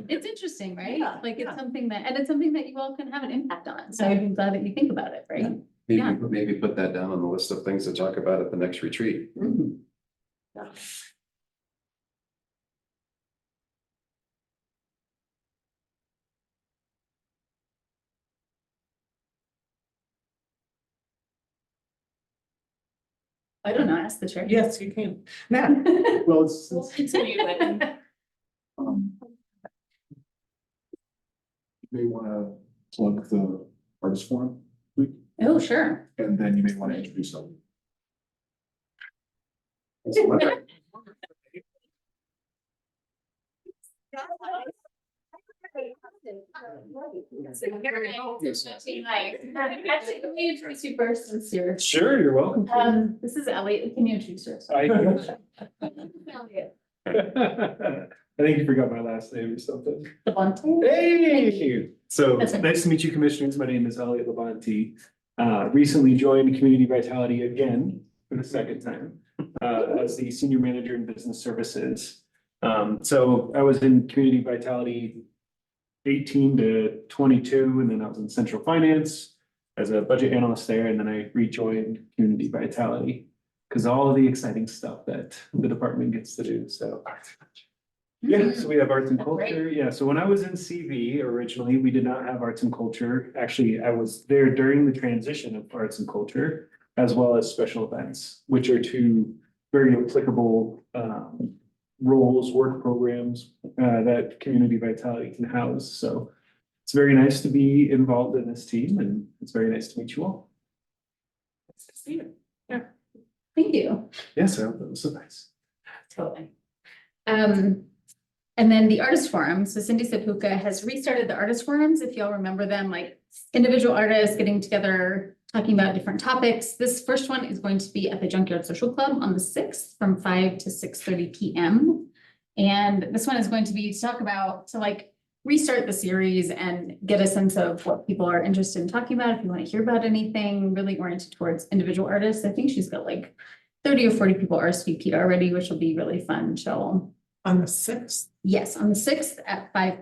It's interesting, right? Yeah, Like it's yeah. something that, and it's something that you all can have an impact on. So I'm glad that you think about it, right? Yeah. Maybe put that down on the list of things to talk about at the next retreat. Yeah. I don't know, ask the chair. Yes, you can. Matt? Well, it's We'll continue it. you may want to plug the artist forum week, Oh, sure. and then you may want to introduce them. Actually, can we introduce you first since you're. Sure, you're welcome. This is Elliot. Can you introduce yourself? I think you forgot my last name or something. Devontae? Hey, so That's okay. nice to meet you, commissioners. My name is Elliot Labonte. Recently joined Community Vitality again for the second time as the Senior Manager in Business Services. So I was in Community Vitality 18 to 22, and then I was in Central Finance as a budget analyst there, and then I rejoined Community Vitality because all of the exciting stuff that the department gets to do. So yeah, so we have arts and culture. Yeah, so when I was in CV originally, we did not have arts and culture. Actually, I was there during the transition of arts and culture, as well as special events, which are two very applicable roles, work programs that Community Vitality can house. So it's very nice to be involved in this team, and it's very nice to meet you all. Nice to see you. Yeah. Thank you. Yes, that was so nice. Totally. And then the artist forum. So Cindy Sepuka has restarted the artist forums. If y'all remember them, like individual artists getting together, talking about different topics. This first one is going to be at the Junkyard Social Club on the 6th from 5 to 6:30 p.m. And this one is going to be to talk about, to like restart the series and get a sense of what people are interested in talking about. If you want to hear about anything really oriented towards individual artists, I think she's got like 30 or 40 people RSVP'd already, which will be really fun. She'll, On the sixth. yes, on the 6th at 5.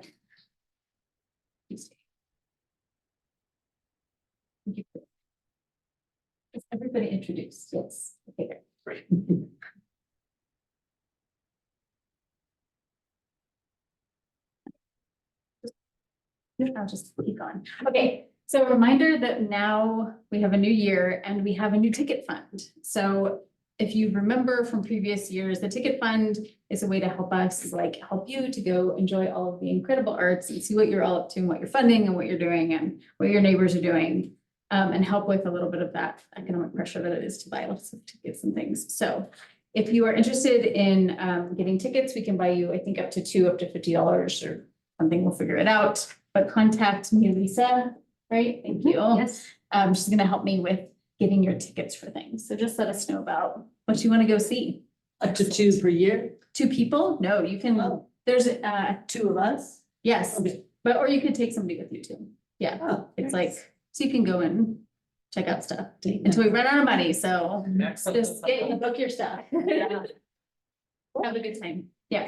Is everybody introduced? Yes. Okay, great. I'll just keep going. Okay, so a reminder that now we have a new year and we have a new ticket fund. So if you remember from previous years, the ticket fund is a way to help us, like help you to go enjoy all of the incredible arts and see what you're all up to and what you're funding and what you're doing and what your neighbors are doing. And help with a little bit of that economic pressure that it is to buy lots of tickets and things. So if you are interested in getting tickets, we can buy you, I think, up to $50 or something. We'll figure it out. But contact me, Lisa, right? Thank you. Yes. She's gonna help me with getting your tickets for things. So just let us know about what you want to go see. Up to 2 per year, 2 people? No, you can, Oh. there's 2 of us. yes, Okay. but or you could take somebody with you too. Yeah, Oh, it's nice. like, so you can go and check out stuff until we run out of money. So just book your stuff. Yeah. Have a good time. Yeah.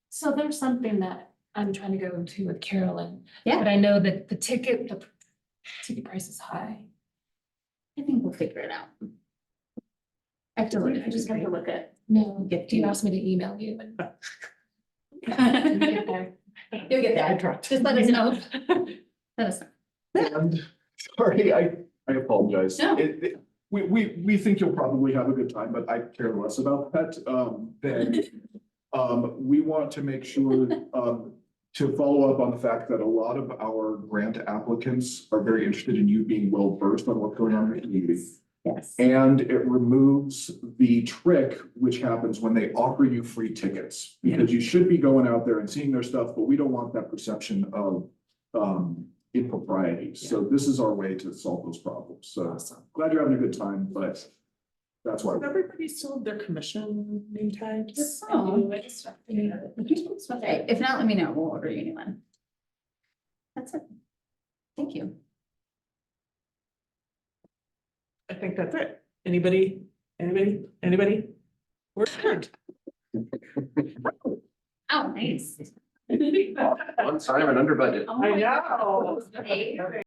So there's something that I'm trying to go to with Carolyn. Yeah. But I know that the ticket price is high. I think we'll figure it out. I have to look, I just have to look at. No, Get you you. asked me to email you and. You'll get there. You'll get there. Just let us know. Let us know. And, sorry, I apologize. No. We think you'll probably have a good time, but I care less about that. We want to make sure, to follow up on the fact that a lot of our grant applicants are very interested in you being well versed on what's going on in the community. Yes. And it removes the trick which happens when they offer you free tickets. Because you should be going out there and seeing their stuff, but we don't want that perception of impropriety. So this is our way to solve those problems. So Awesome. glad you're having a good time, but that's why. Have everybody still have their commission name tags? Oh. Okay, if not, let me know. We'll order you a new one. That's it. Thank you. I think that's it. Anybody? We're good. Oh, nice. On time and under budget. Oh my I know. God. Okay.